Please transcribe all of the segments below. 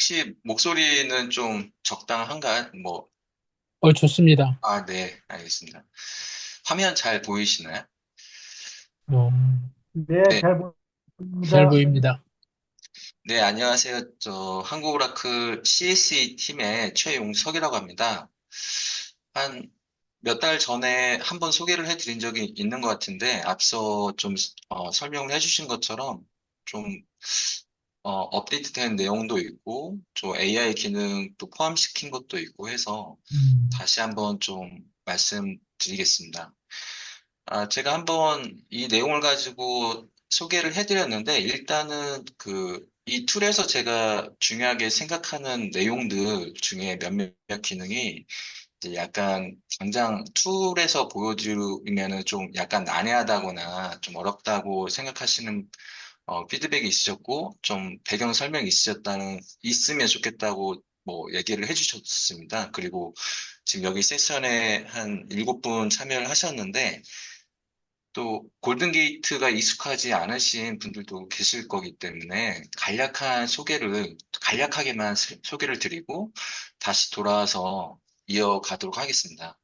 혹시 목소리는 좀 적당한가요? 좋습니다. 네, 알겠습니다. 화면 잘 보이시나요? 어, 네, 네, 잘 잘 보입니다. 보입니다. 네, 안녕하세요. 저 한국오라클 CSE 팀의 최용석이라고 합니다. 한 몇 달 전에 한번 소개를 해드린 적이 있는 것 같은데, 앞서 좀 설명을 해주신 것처럼 좀 업데이트된 내용도 있고, 좀 AI 기능도 포함시킨 것도 있고 해서 음, 다시 한번 좀 말씀드리겠습니다. 제가 한번 이 내용을 가지고 소개를 해드렸는데, 일단은 이 툴에서 제가 중요하게 생각하는 내용들 중에 몇몇 기능이 이제 약간 당장 툴에서 보여드리면은 좀 약간 난해하다거나 좀 어렵다고 생각하시는 피드백이 있으셨고, 좀 배경 설명이 있으면 좋겠다고 얘기를 해주셨습니다. 그리고 지금 여기 세션에 한 7분 참여를 하셨는데, 또 골든 게이트가 익숙하지 않으신 분들도 계실 거기 때문에 간략하게만 소개를 드리고 다시 돌아와서 이어가도록 하겠습니다.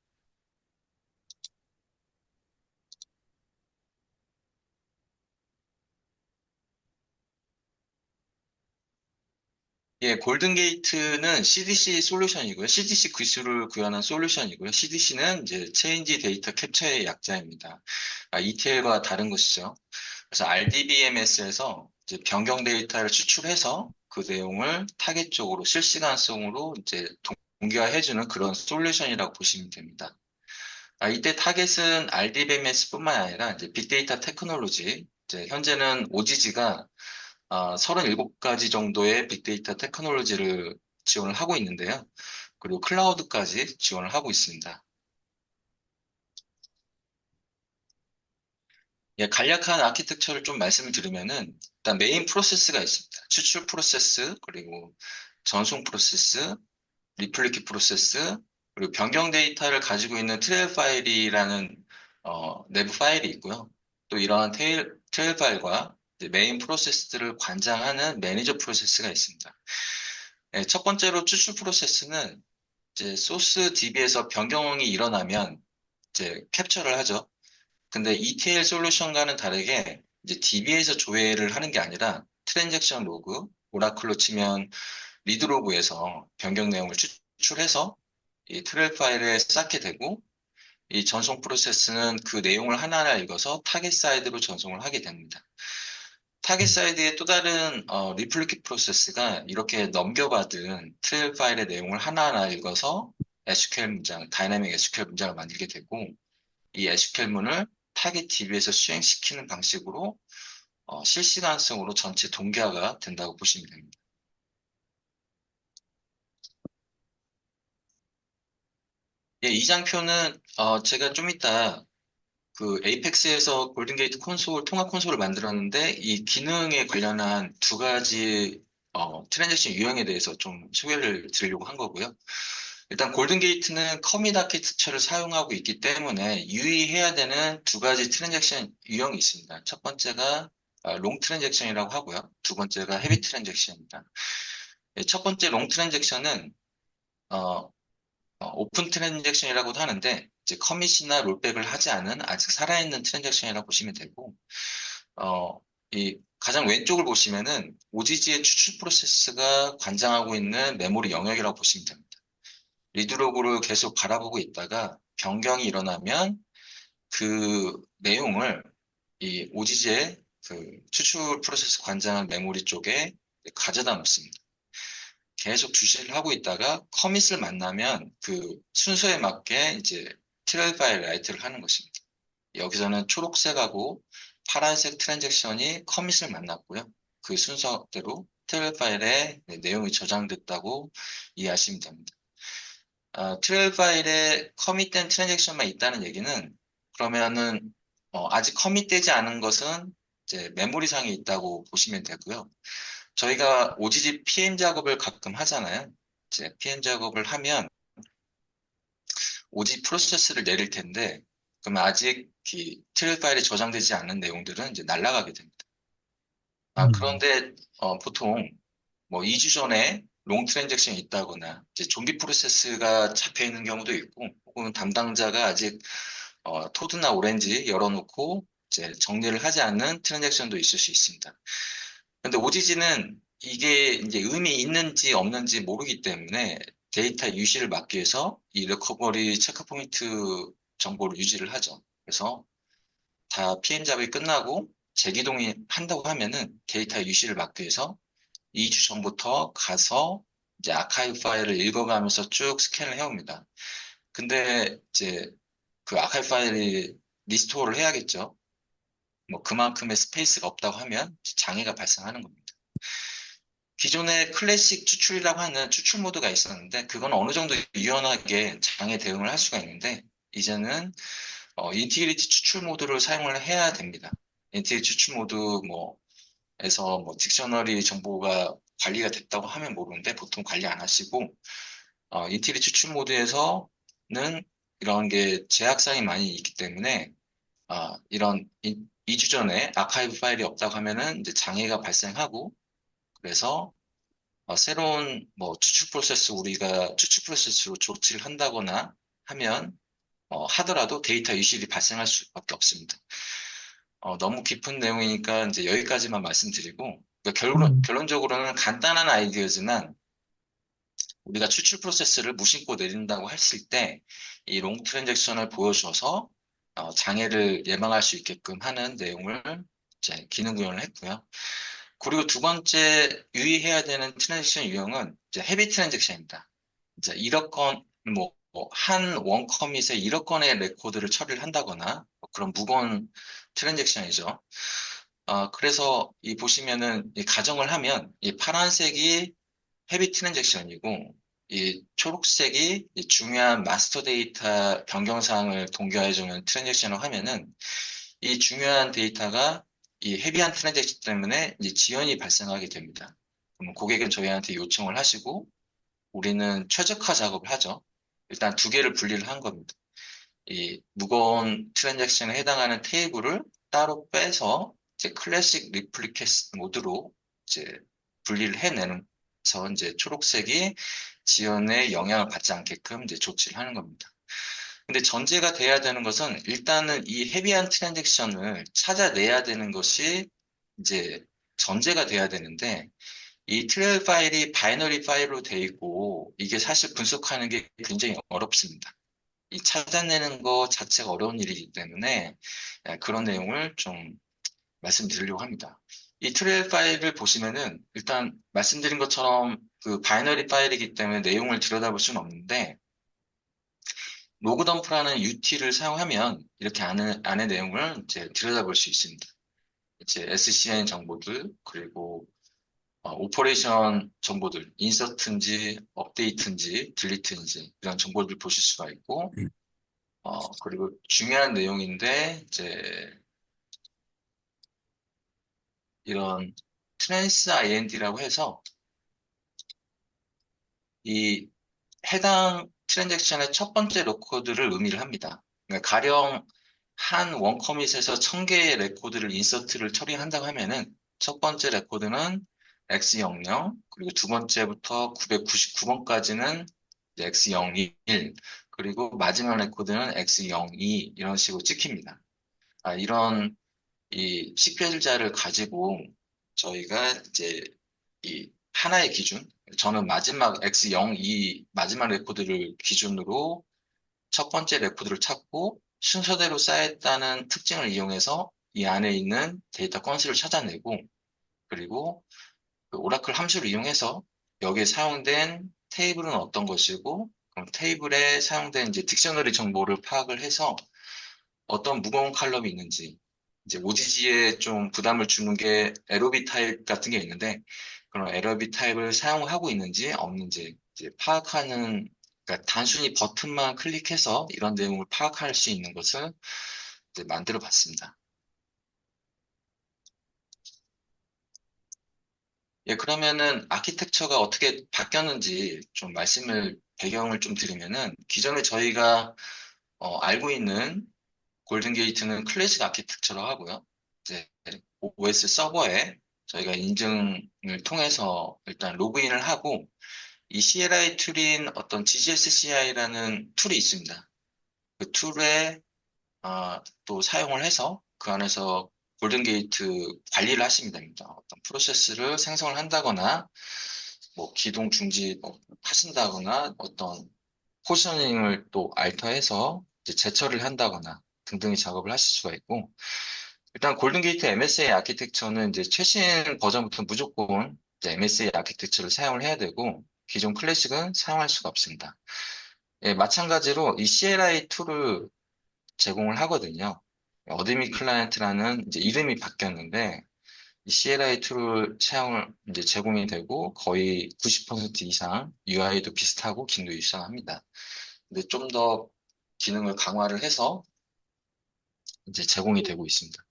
예, 골든 게이트는 CDC 솔루션이고요. CDC 기술을 구현한 솔루션이고요. CDC는 이제 체인지 데이터 캡처의 약자입니다. ETL과 다른 것이죠. 그래서 RDBMS에서 이제 변경 데이터를 추출해서 그 내용을 타겟 쪽으로 실시간성으로 이제 동기화해주는 그런 솔루션이라고 보시면 됩니다. 이때 타겟은 RDBMS뿐만 아니라 이제 빅데이터 테크놀로지, 이제 현재는 OGG가 37가지 정도의 빅데이터 테크놀로지를 지원을 하고 있는데요. 그리고 클라우드까지 지원을 하고 있습니다. 예, 간략한 아키텍처를 좀 말씀을 드리면은 일단 메인 프로세스가 있습니다. 추출 프로세스, 그리고 전송 프로세스, 리플리킷 프로세스, 그리고 변경 데이터를 가지고 있는 트레일 파일이라는 내부 파일이 있고요. 또 이러한 트레일 파일과 이제 메인 프로세스들을 관장하는 매니저 프로세스가 있습니다. 예, 첫 번째로 추출 프로세스는 이제 소스 DB에서 변경이 일어나면 이제 캡처를 하죠. 근데 ETL 솔루션과는 다르게 이제 DB에서 조회를 하는 게 아니라 트랜잭션 로그, 오라클로 치면 리드 로그에서 변경 내용을 추출해서 이 트레일 파일에 쌓게 되고 이 전송 프로세스는 그 내용을 하나하나 읽어서 타겟 사이드로 전송을 하게 됩니다. 타겟 사이드의 또 다른 리플리킷 프로세스가 이렇게 넘겨받은 트레일 파일의 내용을 하나하나 읽어서 SQL 문장, 다이나믹 SQL 문장을 만들게 되고 이 SQL문을 타겟 DB에서 수행시키는 방식으로 실시간성으로 전체 동기화가 된다고 보시면 됩니다. 예, 이 장표는 제가 좀 이따 그 에이펙스에서 골든게이트 콘솔, 통합 콘솔을 만들었는데 이 기능에 관련한 두 가지 트랜잭션 유형에 대해서 좀 소개를 드리려고 한 거고요. 일단 골든게이트는 커밋 아키텍처를 사용하고 있기 때문에 유의해야 되는 두 가지 트랜잭션 유형이 있습니다. 첫 번째가 롱 트랜잭션이라고 하고요. 두 번째가 헤비 트랜잭션입니다. 예, 첫 번째 롱 트랜잭션은 어, 오픈 트랜잭션이라고도 하는데 이제 커밋이나 롤백을 하지 않은 아직 살아있는 트랜잭션이라고 보시면 되고 어, 이 가장 왼쪽을 보시면은 OGG의 추출 프로세스가 관장하고 있는 메모리 영역이라고 보시면 됩니다. 리드로그를 계속 바라보고 있다가 변경이 일어나면 그 내용을 이 OGG의 그 추출 프로세스 관장한 메모리 쪽에 가져다 놓습니다. 계속 주시를 하고 있다가 커밋을 만나면 그 순서에 맞게 이제 트레일 파일 라이트를 하는 것입니다. 여기서는 초록색하고 파란색 트랜잭션이 커밋을 만났고요. 그 순서대로 트레일 파일에 내용이 저장됐다고 이해하시면 됩니다. 트레일 파일에 커밋된 트랜잭션만 있다는 얘기는 그러면은 아직 커밋되지 않은 것은 이제 메모리상에 있다고 보시면 되고요. 저희가 OGG PM 작업을 가끔 하잖아요. 이제 PM 작업을 하면 OGG 프로세스를 내릴 텐데, 그러면 아직 이 트레일 파일에 저장되지 않은 내용들은 이제 날아가게 됩니다. 음, 그런데 보통 뭐 2주 전에 롱 트랜잭션이 있다거나 이제 좀비 프로세스가 잡혀 있는 경우도 있고 혹은 담당자가 아직 토드나 오렌지 열어놓고 이제 정리를 하지 않는 트랜잭션도 있을 수 있습니다. 근데 OGG는 이게 이제 의미 있는지 없는지 모르기 때문에 데이터 유실을 막기 위해서 이 리커버리 체크 포인트 정보를 유지를 하죠. 그래서 다 PM 작업이 끝나고 재기동이 한다고 하면은 데이터 유실을 막기 위해서 2주 전부터 가서 이제 아카이브 파일을 읽어가면서 쭉 스캔을 해옵니다. 근데 이제 그 아카이브 파일이 리스토어를 해야겠죠. 뭐 그만큼의 스페이스가 없다고 하면 장애가 발생하는 겁니다. 기존에 클래식 추출이라고 하는 추출 모드가 있었는데 그건 어느 정도 유연하게 장애 대응을 할 수가 있는데 이제는 인티그리티 추출 모드를 사용을 해야 됩니다. 인티그리티 추출 모드 뭐에서 뭐 딕셔너리 정보가 관리가 됐다고 하면 모르는데 보통 관리 안 하시고 인티그리티 추출 모드에서는 이런 게 제약사항이 많이 있기 때문에 이런 2주 전에 아카이브 파일이 없다고 하면은 이제 장애가 발생하고 그래서 새로운 뭐 추출 프로세스로 조치를 한다거나 하면 하더라도 데이터 유실이 발생할 수밖에 없습니다. 너무 깊은 내용이니까 이제 여기까지만 말씀드리고 그러니까 음, 결론적으로는 간단한 아이디어지만 우리가 추출 프로세스를 무심코 내린다고 했을 때 이 롱 트랜잭션을 보여줘서 장애를 예방할 수 있게끔 하는 내용을 이제 기능 구현을 했고요. 그리고 두 번째 유의해야 되는 트랜잭션 유형은 이제 헤비 트랜잭션입니다. 이제 1억 건, 한 원커밋에 1억 건의 레코드를 처리를 한다거나 그런 무거운 트랜잭션이죠. 그래서 이 보시면은 이 가정을 하면 이 파란색이 헤비 트랜잭션이고 이 초록색이 이 중요한 마스터 데이터 변경사항을 동기화해주는 트랜잭션을 하면은 이 중요한 데이터가 이 헤비한 트랜잭션 때문에 이제 지연이 발생하게 됩니다. 그럼 고객은 저희한테 요청을 하시고 우리는 최적화 작업을 하죠. 일단 두 개를 분리를 한 겁니다. 이 무거운 트랜잭션에 해당하는 테이블을 따로 빼서 이제 클래식 리플리케이트 모드로 이제 분리를 해내면서 이제 초록색이 지연에 영향을 받지 않게끔 이제 조치를 하는 겁니다. 근데 전제가 돼야 되는 것은 일단은 이 헤비한 트랜잭션을 찾아내야 되는 것이 이제 전제가 돼야 되는데 이 트레일 파일이 바이너리 파일로 돼 있고 이게 사실 분석하는 게 굉장히 어렵습니다. 이 찾아내는 거 자체가 어려운 일이기 때문에 그런 내용을 좀 말씀드리려고 합니다. 이 트레일 파일을 보시면은 일단 말씀드린 것처럼 그 바이너리 파일이기 때문에 내용을 들여다볼 수는 없는데 로그덤프라는 UT를 사용하면 이렇게 안의 내용을 이제 들여다볼 수 있습니다. 이제 SCN 정보들 그리고 오퍼레이션 정보들, 인서트인지 업데이트인지 딜리트인지 이런 정보들 보실 수가 있고 그리고 중요한 내용인데, 이제, 이런 트랜스 IND라고 해서, 이 해당 트랜잭션의 첫 번째 레코드를 의미를 합니다. 그러니까 가령 한 원커밋에서 1000개의 레코드를 인서트를 처리한다고 하면은, 첫 번째 레코드는 X00, 그리고 두 번째부터 999번까지는 X01, 그리고 마지막 레코드는 X02, 이런 식으로 찍힙니다. 이런 이 식별자를 가지고 저희가 이제 이 하나의 기준, 저는 마지막 X02 마지막 레코드를 기준으로 첫 번째 레코드를 찾고 순서대로 쌓였다는 특징을 이용해서 이 안에 있는 데이터 건수를 찾아내고 그리고 그 오라클 함수를 이용해서 여기에 사용된 테이블은 어떤 것이고 그럼 테이블에 사용된 이제 딕셔너리 정보를 파악을 해서 어떤 무거운 칼럼이 있는지, 이제 OGG에 좀 부담을 주는 게 에러비 타입 같은 게 있는데, 그런 에러비 타입을 사용하고 있는지 없는지 이제 파악하는, 그러니까 단순히 버튼만 클릭해서 이런 내용을 파악할 수 있는 것을 이제 만들어 봤습니다. 예, 그러면은 아키텍처가 어떻게 바뀌었는지 좀 배경을 좀 드리면은, 기존에 저희가 알고 있는 골든 게이트는 클래식 아키텍처로 하고요. 이제 OS 서버에 저희가 인증을 통해서 일단 로그인을 하고 이 CLI 툴인 어떤 GGSCI라는 툴이 있습니다. 그 툴에 또 사용을 해서 그 안에서 골든게이트 관리를 하시면 됩니다. 어떤 프로세스를 생성을 한다거나 뭐 기동 중지 뭐 하신다거나 어떤 포지셔닝을 또 알터해서 이제 재처리를 한다거나 등등의 작업을 하실 수가 있고 일단 골든게이트 MSA 아키텍처는 이제 최신 버전부터 무조건 이제 MSA 아키텍처를 사용을 해야 되고 기존 클래식은 사용할 수가 없습니다. 예, 마찬가지로 이 CLI 툴을 제공을 하거든요. 어드미 클라이언트라는 이제 이름이 바뀌었는데 이 CLI 툴을 사용을 이제 제공이 되고 거의 90% 이상 UI도 비슷하고 기능도 유사합니다. 근데 좀 더 기능을 강화를 해서 이제 제공이 되고 있습니다.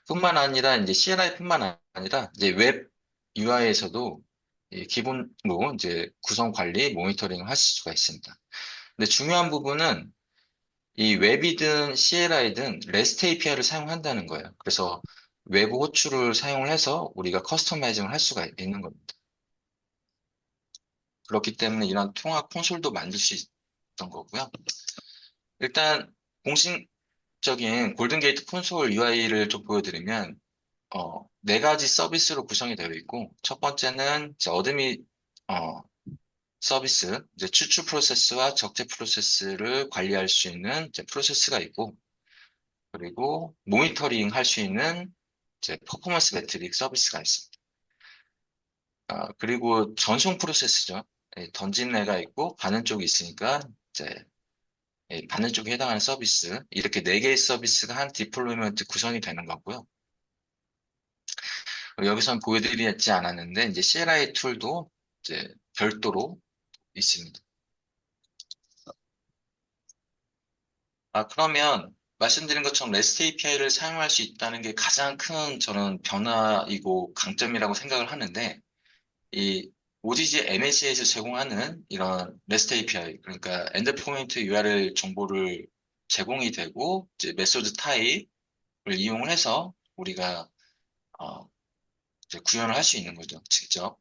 뿐만 아니라 이제 CLI뿐만 아니라 이제 웹 UI에서도 기본으로 이제 구성 관리, 모니터링을 하실 수가 있습니다. 근데 중요한 부분은 이 웹이든 CLI든 REST API를 사용한다는 거예요. 그래서 외부 호출을 사용을 해서 우리가 커스터마이징을 할 수가 있는 겁니다. 그렇기 때문에 이런 통화 콘솔도 만들 수 있던 거고요. 일단 공식적인 골든게이트 콘솔 UI를 좀 보여드리면 네 가지 서비스로 구성이 되어 있고 첫 번째는 이제 어드미 어, 서비스, 이제 추출 프로세스와 적재 프로세스를 관리할 수 있는 이제 프로세스가 있고 그리고 모니터링 할 수 있는 이제 퍼포먼스 매트릭 서비스가 있습니다. 그리고 전송 프로세스죠. 던진 애가 있고 받는 쪽이 있으니까 이제 받는 쪽에 해당하는 서비스 이렇게 네 개의 서비스가 한 디플로이먼트 구성이 되는 거고요. 여기선 보여드리지 않았는데 이제 CLI 툴도 이제 별도로 있습니다. 그러면 말씀드린 것처럼 REST API를 사용할 수 있다는 게 가장 큰 저는 변화이고 강점이라고 생각을 하는데 이 OGG MSA에서 제공하는 이런 REST API, 그러니까 엔드포인트 URL 정보를 제공이 되고, 이제 메소드 타입을 이용을 해서 우리가 이제 구현을 할 수 있는 거죠, 직접.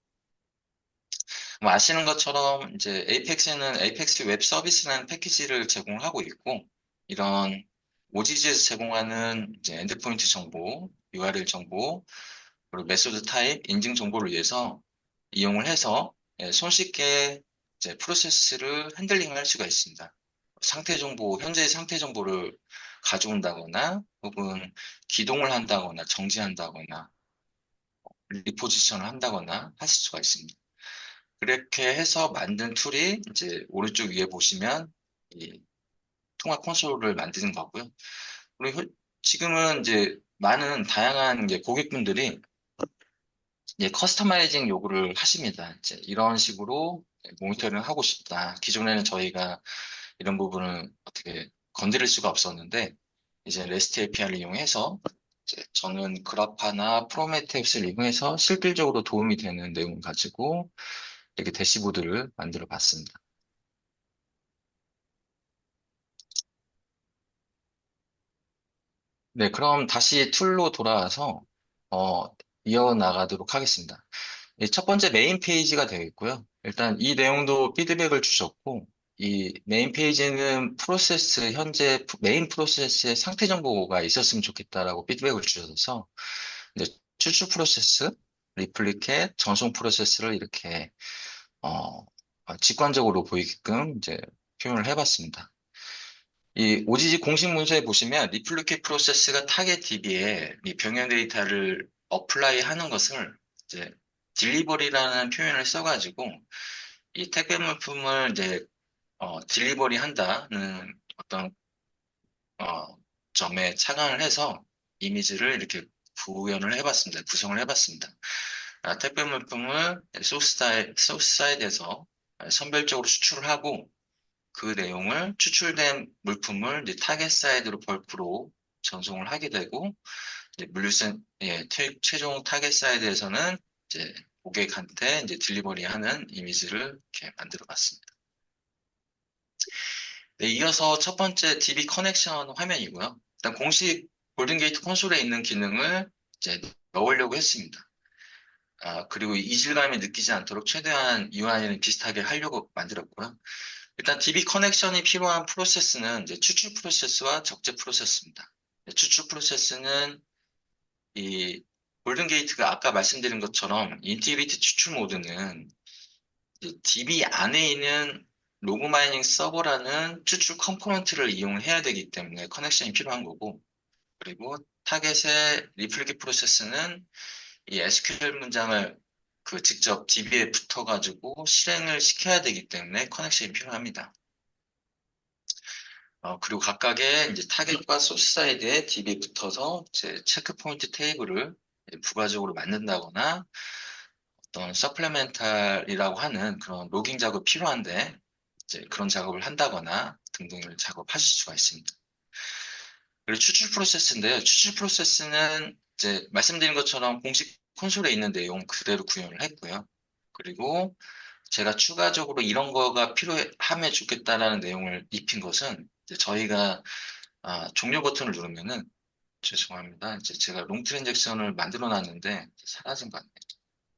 뭐 아시는 것처럼 이제 에이펙스는 에이펙스 웹 서비스라는 패키지를 제공하고 있고, 이런 OGG에서 제공하는 이제 엔드포인트 정보, URL 정보, 그리고 메소드 타입, 인증 정보를 위해서 이용을 해서 손쉽게 이제 프로세스를 핸들링 할 수가 있습니다. 상태 정보, 현재의 상태 정보를 가져온다거나 혹은 기동을 한다거나 정지한다거나 리포지션을 한다거나 하실 수가 있습니다. 그렇게 해서 만든 툴이 이제 오른쪽 위에 보시면 이 통합 콘솔을 만드는 거고요. 그리고 지금은 이제 많은 다양한 이제 고객분들이 커스터마이징 요구를 하십니다. 이제 이런 식으로 모니터링을 하고 싶다. 기존에는 저희가 이런 부분을 어떻게 건드릴 수가 없었는데, 이제 REST API를 이용해서 이제 저는 그라파나 프로메테우스를 이용해서 실질적으로 도움이 되는 내용을 가지고 이렇게 대시보드를 만들어 봤습니다. 네, 그럼 다시 툴로 돌아와서 어, 이어나가도록 하겠습니다. 첫 번째 메인 페이지가 되어 있고요. 일단 이 내용도 피드백을 주셨고, 이 메인 페이지는 현재 메인 프로세스의 상태 정보가 있었으면 좋겠다라고 피드백을 주셔서, 이제 추출 프로세스, 리플리켓, 전송 프로세스를 이렇게, 어, 직관적으로 보이게끔 이제 표현을 해봤습니다. 이 OGG 공식 문서에 보시면 리플리켓 프로세스가 타겟 DB에 이 병행 데이터를 어플라이 하는 것을 이제 딜리버리라는 표현을 써가지고 이 택배 물품을 이제 딜리버리 한다는 어떤 점에 착안을 해서 이미지를 이렇게 구현을 해봤습니다. 구성을 해봤습니다. 택배 물품을 소스 사이드에서 선별적으로 수출을 하고 그 내용을 추출된 물품을 이제 타겟 사이드로 벌크로 전송을 하게 되고 이제 최종 타겟 사이드에서는 이제 고객한테 이제 딜리버리하는 이미지를 이렇게 만들어 봤습니다. 네, 이어서 첫 번째 DB 커넥션 화면이고요. 일단 공식 골든게이트 콘솔에 있는 기능을 이제 넣으려고 했습니다. 그리고 이질감이 느끼지 않도록 최대한 UI는 비슷하게 하려고 만들었고요. 일단 DB 커넥션이 필요한 프로세스는 이제 추출 프로세스와 적재 프로세스입니다. 추출 프로세스는 이 골든 게이트가 아까 말씀드린 것처럼 인티그리티 추출 모드는 DB 안에 있는 로그 마이닝 서버라는 추출 컴포넌트를 이용해야 되기 때문에 커넥션이 필요한 거고, 그리고 타겟의 리플리켓 프로세스는 이 SQL 문장을 직접 DB에 붙어가지고 실행을 시켜야 되기 때문에 커넥션이 필요합니다. 그리고 각각의 이제 타겟과 소스 사이드에 DB에 붙어서 이제 체크 포인트 테이블을 부가적으로 만든다거나 어떤 서플레멘탈이라고 하는 그런 로깅 작업이 필요한데 이제 그런 작업을 한다거나 등등을 작업하실 수가 있습니다. 그리고 추출 프로세스인데요. 추출 프로세스는 이제 말씀드린 것처럼 공식 콘솔에 있는 내용 그대로 구현을 했고요. 그리고 제가 추가적으로 이런 거가 필요하면 좋겠다라는 내용을 입힌 것은 이제 저희가 종료 버튼을 누르면은 죄송합니다. 이제 제가 롱 트랜잭션을 만들어 놨는데 사라진 것 같네요.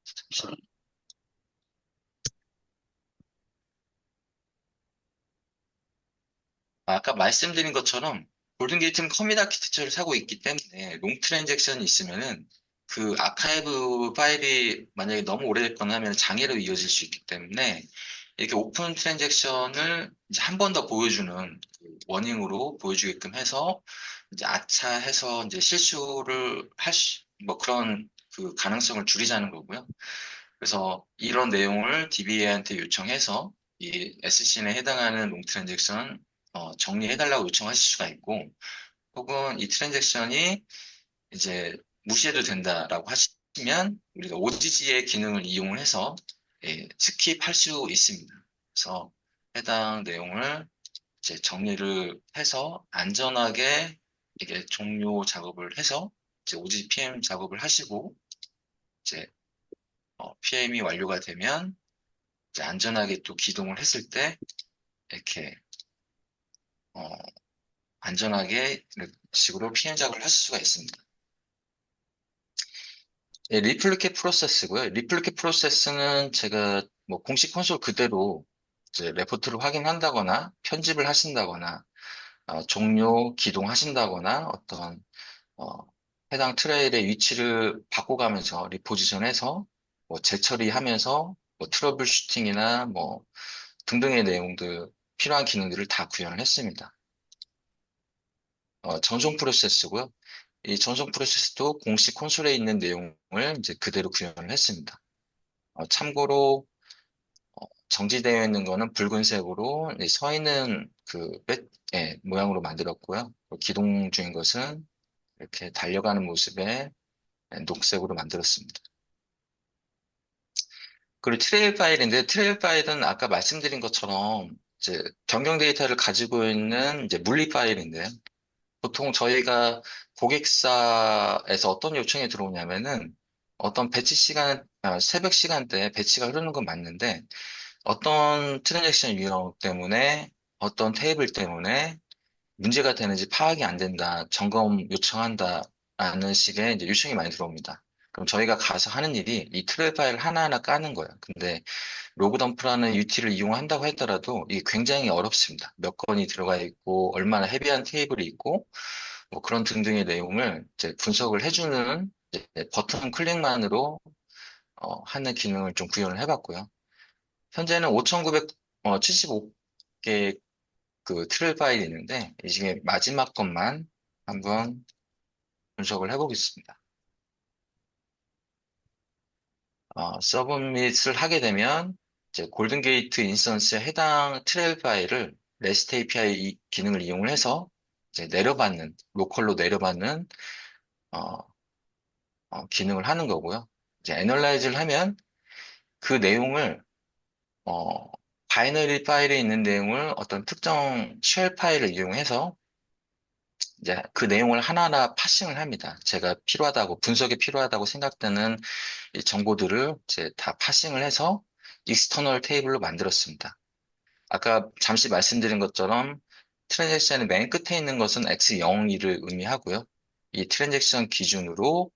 잠시만요. 아까 말씀드린 것처럼 골든게이트는 커밋 아키텍처를 사고 있기 때문에 롱 트랜잭션이 있으면은 그 아카이브 파일이 만약에 너무 오래됐거나 하면 장애로 이어질 수 있기 때문에 이렇게 오픈 트랜잭션을 이제 한 번 더 보여주는 워닝으로 보여주게끔 해서 이제 아차해서 이제 실수를 뭐 그런 가능성을 줄이자는 거고요. 그래서 이런 내용을 DBA한테 요청해서 이 SCN에 해당하는 롱 트랜잭션 정리해달라고 요청하실 수가 있고, 혹은 이 트랜잭션이 이제 무시해도 된다라고 하시면 우리가 OGG의 기능을 이용을 해서 스킵할 수 있습니다. 그래서 해당 내용을 이제 정리를 해서 안전하게 이게 종료 작업을 해서 이제 OGG PM 작업을 하시고 이제 PM이 완료가 되면 이제 안전하게 또 기동을 했을 때 이렇게 어, 안전하게 이런 식으로 PM 작업을 하실 수가 있습니다. 리플리켓 프로세스고요. 리플리켓 프로세스는 제가 뭐 공식 콘솔 그대로 이제 레포트를 확인한다거나 편집을 하신다거나 종료 기동하신다거나 어떤 어, 해당 트레일의 위치를 바꿔가면서 리포지션해서 뭐 재처리하면서 뭐 트러블 슈팅이나 뭐 등등의 내용들 필요한 기능들을 다 구현을 했습니다. 전송 프로세스고요. 이 전송 프로세스도 공식 콘솔에 있는 내용을 이제 그대로 구현을 했습니다. 참고로 정지되어 있는 거는 붉은색으로 서 있는 모양으로 만들었고요. 기동 중인 것은 이렇게 달려가는 모습의 녹색으로 만들었습니다. 그리고 트레일 파일인데 트레일 파일은 아까 말씀드린 것처럼 이제 변경 데이터를 가지고 있는 이제 물리 파일인데요. 보통 저희가 고객사에서 어떤 요청이 들어오냐면은 어떤 배치 시간, 새벽 시간대에 배치가 흐르는 건 맞는데 어떤 트랜잭션 유형 때문에 어떤 테이블 때문에 문제가 되는지 파악이 안 된다, 점검 요청한다라는 식의 이제 요청이 많이 들어옵니다. 그럼 저희가 가서 하는 일이 이 트레일 파일 하나하나 까는 거예요. 근데 로그덤프라는 UT를 이용한다고 했더라도 이게 굉장히 어렵습니다. 몇 건이 들어가 있고 얼마나 헤비한 테이블이 있고 뭐 그런 등등의 내용을 이제 분석을 해주는 이제 버튼 클릭만으로 하는 기능을 좀 구현을 해봤고요. 현재는 5,975개 트릴 파일이 있는데 이 중에 마지막 것만 한번 분석을 해보겠습니다. 서브밋을 하게 되면 이제 골든 게이트 인스턴스에 해당 트레일 파일을 REST API 기능을 이용을 해서 이제 내려받는 로컬로 내려받는 어, 기능을 하는 거고요. 이제 애널라이즈를 하면 그 내용을 어, 바이너리 파일에 있는 내용을 어떤 특정 쉘 파일을 이용해서 이제 그 내용을 하나하나 파싱을 합니다. 제가 필요하다고 분석이 필요하다고 생각되는 이 정보들을 이제 다 파싱을 해서 익스터널 테이블로 만들었습니다. 아까 잠시 말씀드린 것처럼 트랜잭션의 맨 끝에 있는 것은 X02를 의미하고요. 이 트랜잭션 기준으로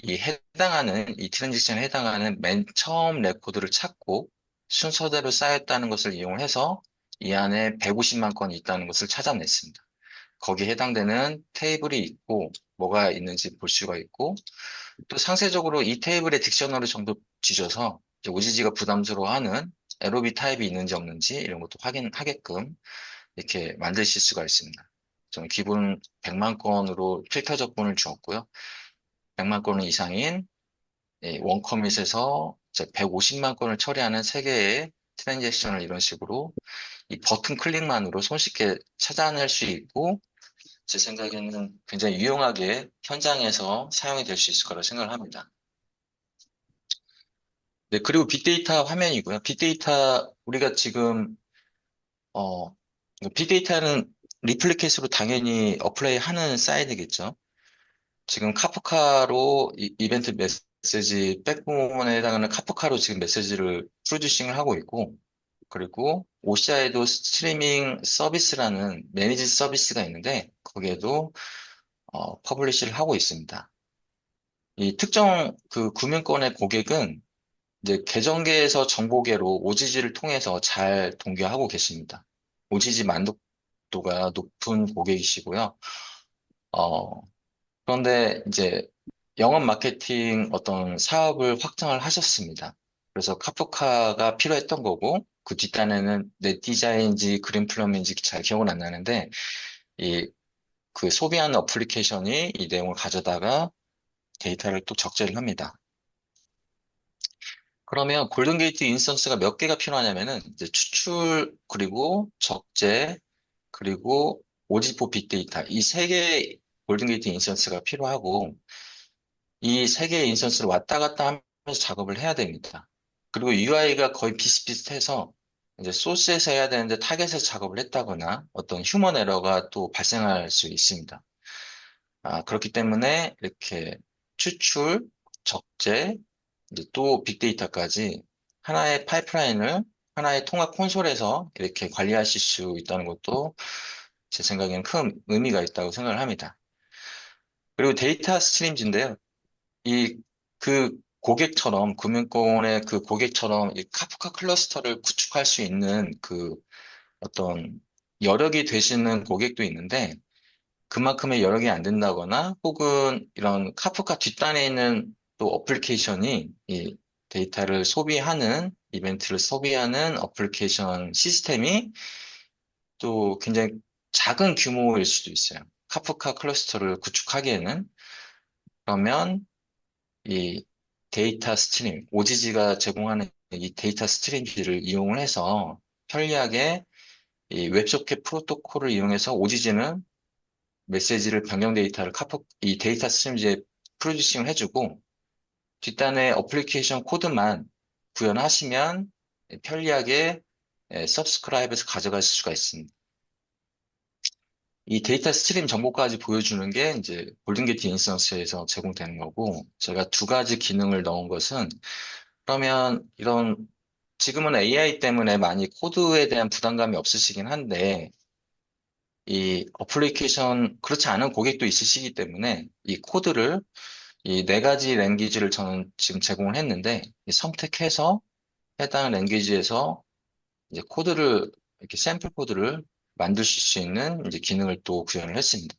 이 트랜지션에 해당하는 맨 처음 레코드를 찾고 순서대로 쌓였다는 것을 이용해서 이 안에 150만 건이 있다는 것을 찾아냈습니다. 거기에 해당되는 테이블이 있고, 뭐가 있는지 볼 수가 있고, 또 상세적으로 이 테이블의 딕셔너리 정도 뒤져서 이제 오지지가 부담스러워하는 에로비 타입이 있는지 없는지 이런 것도 확인하게끔 이렇게 만드실 수가 있습니다. 저는 기본 100만 건으로 필터 적분을 주었고요. 100만 건 이상인 이 원커밋에서 이제 150만 건을 처리하는 세 개의 트랜잭션을 이런 식으로 이 버튼 클릭만으로 손쉽게 찾아낼 수 있고, 제 생각에는 굉장히 유용하게 현장에서 사용이 될 수 있을 거라 생각을 합니다. 네, 그리고 빅데이터 화면이고요. 빅데이터, 우리가 지금, 어, 빅데이터는 리플리케이트로 당연히 어플라이 하는 사이드겠죠. 지금 카프카로 이벤트 메시지 백본에 해당하는 카프카로 지금 메시지를 프로듀싱을 하고 있고, 그리고 OCI도 스트리밍 서비스라는 매니지 서비스가 있는데, 거기에도 퍼블리시를 하고 있습니다. 이 특정 그 구매권의 고객은 이제 계정계에서 정보계로 OGG를 통해서 잘 동기화하고 계십니다. OGG 만족도가 높은 고객이시고요. 어, 그런데 이제 영업 마케팅 어떤 사업을 확장을 하셨습니다. 그래서 카프카가 필요했던 거고, 그 뒷단에는 넷디자인인지 그린플럼인지 잘 기억은 안 나는데, 이, 그 소비하는 어플리케이션이 이 내용을 가져다가 데이터를 또 적재를 합니다. 그러면 골든게이트 인스턴스가 몇 개가 필요하냐면은, 이제 추출, 그리고 적재, 그리고 오지포 빅데이터. 이 세 개의 골든게이트 인스턴스가 필요하고, 이 세 개의 인스턴스를 왔다 갔다 하면서 작업을 해야 됩니다. 그리고 UI가 거의 비슷비슷해서 이제 소스에서 해야 되는데 타겟에서 작업을 했다거나 어떤 휴먼 에러가 또 발생할 수 있습니다. 그렇기 때문에 이렇게 추출, 적재, 이제 또 빅데이터까지 하나의 파이프라인을 하나의 통합 콘솔에서 이렇게 관리하실 수 있다는 것도 제 생각에는 큰 의미가 있다고 생각을 합니다. 그리고 데이터 스트림즈인데요. 이, 그 고객처럼, 금융권의 그 고객처럼 이 카프카 클러스터를 구축할 수 있는 그 어떤 여력이 되시는 고객도 있는데, 그만큼의 여력이 안 된다거나, 혹은 이런 카프카 뒷단에 있는 또 어플리케이션이 이 데이터를 소비하는, 이벤트를 소비하는 어플리케이션 시스템이 또 굉장히 작은 규모일 수도 있어요. 카프카 클러스터를 구축하기에는. 그러면 이 데이터 스트림, OGG가 제공하는 이 데이터 스트림들을 이용을 해서 편리하게 이 웹소켓 프로토콜을 이용해서 OGG는 메시지를 변경 데이터를 이 데이터 스트림즈에 프로듀싱을 해주고 뒷단에 어플리케이션 코드만 구현하시면 편리하게 서브스크라이브에서 가져갈 수가 있습니다. 이 데이터 스트림 정보까지 보여주는 게 이제 골든게트 인스턴스에서 제공되는 거고, 제가 두 가지 기능을 넣은 것은, 그러면 이런, 지금은 AI 때문에 많이 코드에 대한 부담감이 없으시긴 한데, 이 어플리케이션, 그렇지 않은 고객도 있으시기 때문에, 이 코드를, 이 네 가지 랭귀지를 저는 지금 제공을 했는데, 이 선택해서 해당 랭귀지에서 이제 코드를, 이렇게 샘플 코드를 만드실 수 있는 이제 기능을 또 구현을 했습니다.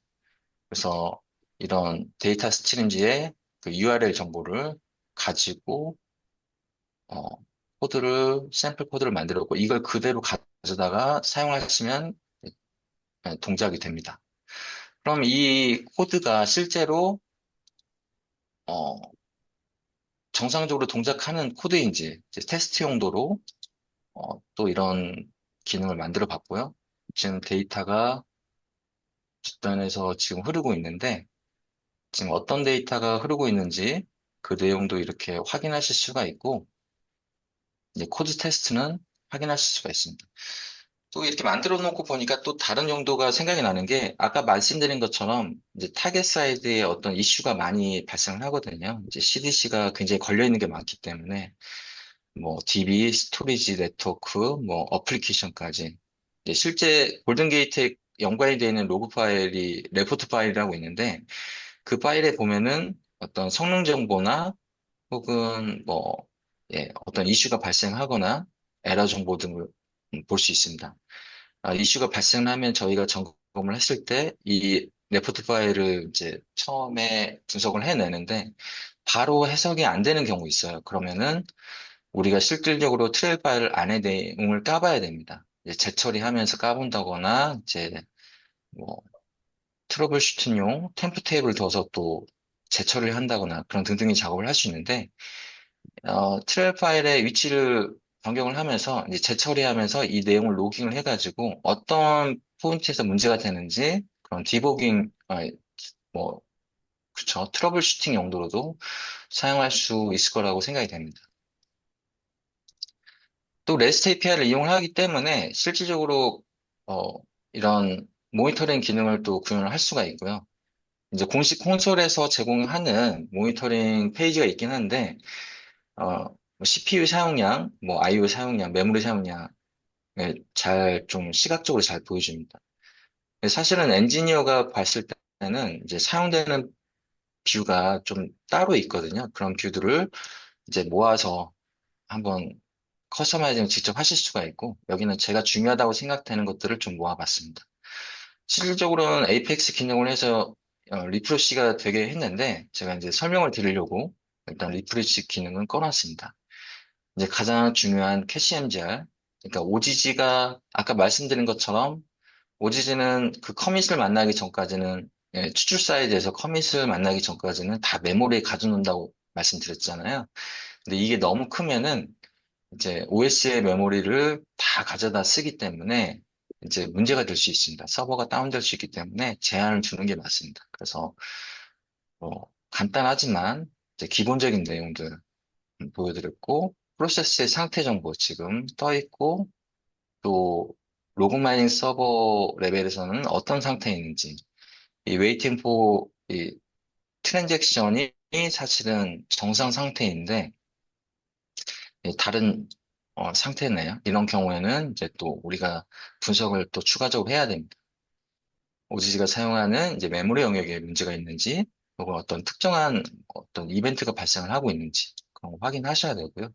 그래서 이런 데이터 스트림즈의 그 URL 정보를 가지고 어, 샘플 코드를 만들었고 이걸 그대로 가져다가 사용하시면 동작이 됩니다. 그럼 이 코드가 실제로 어, 정상적으로 동작하는 코드인지 이제 테스트 용도로 또 이런 기능을 만들어 봤고요. 지금 데이터가 뒷단에서 지금 흐르고 있는데 지금 어떤 데이터가 흐르고 있는지 그 내용도 이렇게 확인하실 수가 있고 이제 코드 테스트는 확인하실 수가 있습니다. 또 이렇게 만들어 놓고 보니까 또 다른 용도가 생각이 나는 게 아까 말씀드린 것처럼 이제 타겟 사이드에 어떤 이슈가 많이 발생을 하거든요. 이제 CDC가 굉장히 걸려 있는 게 많기 때문에 뭐 DB, 스토리지 네트워크, 뭐 어플리케이션까지 이제 실제 골든게이트에 연관이 되어 있는 로그 파일이 레포트 파일이라고 있는데 그 파일에 보면은 어떤 성능 정보나 혹은 뭐, 예, 어떤 이슈가 발생하거나 에러 정보 등을 볼 수 있습니다. 이슈가 발생하면 저희가 점검을 했을 때 이 레포트 파일을 이제 처음에 분석을 해내는데 바로 해석이 안 되는 경우 있어요. 그러면은 우리가 실질적으로 트레일 파일 안에 내용을 까봐야 됩니다. 이제 재처리하면서 까본다거나 이제 뭐 트러블 슈팅용 템프 테이블 둬서 또 재처리를 한다거나 그런 등등의 작업을 할 수 있는데 트레일 파일의 위치를 변경을 하면서 이제 재처리하면서 이 내용을 로깅을 해가지고 어떤 포인트에서 문제가 되는지 그런 디버깅 뭐 그쵸 트러블 슈팅 용도로도 사용할 수 있을 거라고 생각이 됩니다. 또 REST API를 이용을 하기 때문에 실질적으로 어, 이런 모니터링 기능을 또 구현을 할 수가 있고요. 이제 공식 콘솔에서 제공하는 모니터링 페이지가 있긴 한데 CPU 사용량, 뭐 IO 사용량, 메모리 사용량을 좀 시각적으로 잘 보여줍니다. 사실은 엔지니어가 봤을 때는 이제 사용되는 뷰가 좀 따로 있거든요. 그런 뷰들을 이제 모아서 한번 커스터마이징을 직접 하실 수가 있고, 여기는 제가 중요하다고 생각되는 것들을 좀 모아봤습니다. 실질적으로는 에이펙스 기능을 해서 리프레시가 되게 했는데, 제가 이제 설명을 드리려고 일단 리프레시 기능은 꺼놨습니다. 이제 가장 중요한 캐시 MGR, 그러니까 OGG가 아까 말씀드린 것처럼 OGG는 그 커밋을 만나기 전까지는 추출 사이드에서 커밋을 만나기 전까지는 다 메모리에 가져놓는다고 말씀드렸잖아요. 근데 이게 너무 크면은 이제 OS의 메모리를 다 가져다 쓰기 때문에 이제 문제가 될 수 있습니다. 서버가 다운될 수 있기 때문에 제한을 주는 게 맞습니다. 그래서 간단하지만 이제 기본적인 내용들 보여드렸고 프로세스의 상태 정보 지금 떠 있고 또 로그 마이닝 서버 레벨에서는 어떤 상태에 있는지 이 웨이팅 포 이 트랜잭션이 사실은 정상 상태인데 다른 상태네요. 이런 경우에는 이제 또 우리가 분석을 또 추가적으로 해야 됩니다. OGG가 사용하는 이제 메모리 영역에 문제가 있는지, 혹은 어떤 특정한 어떤 이벤트가 발생을 하고 있는지, 그런 거 확인하셔야 되고요.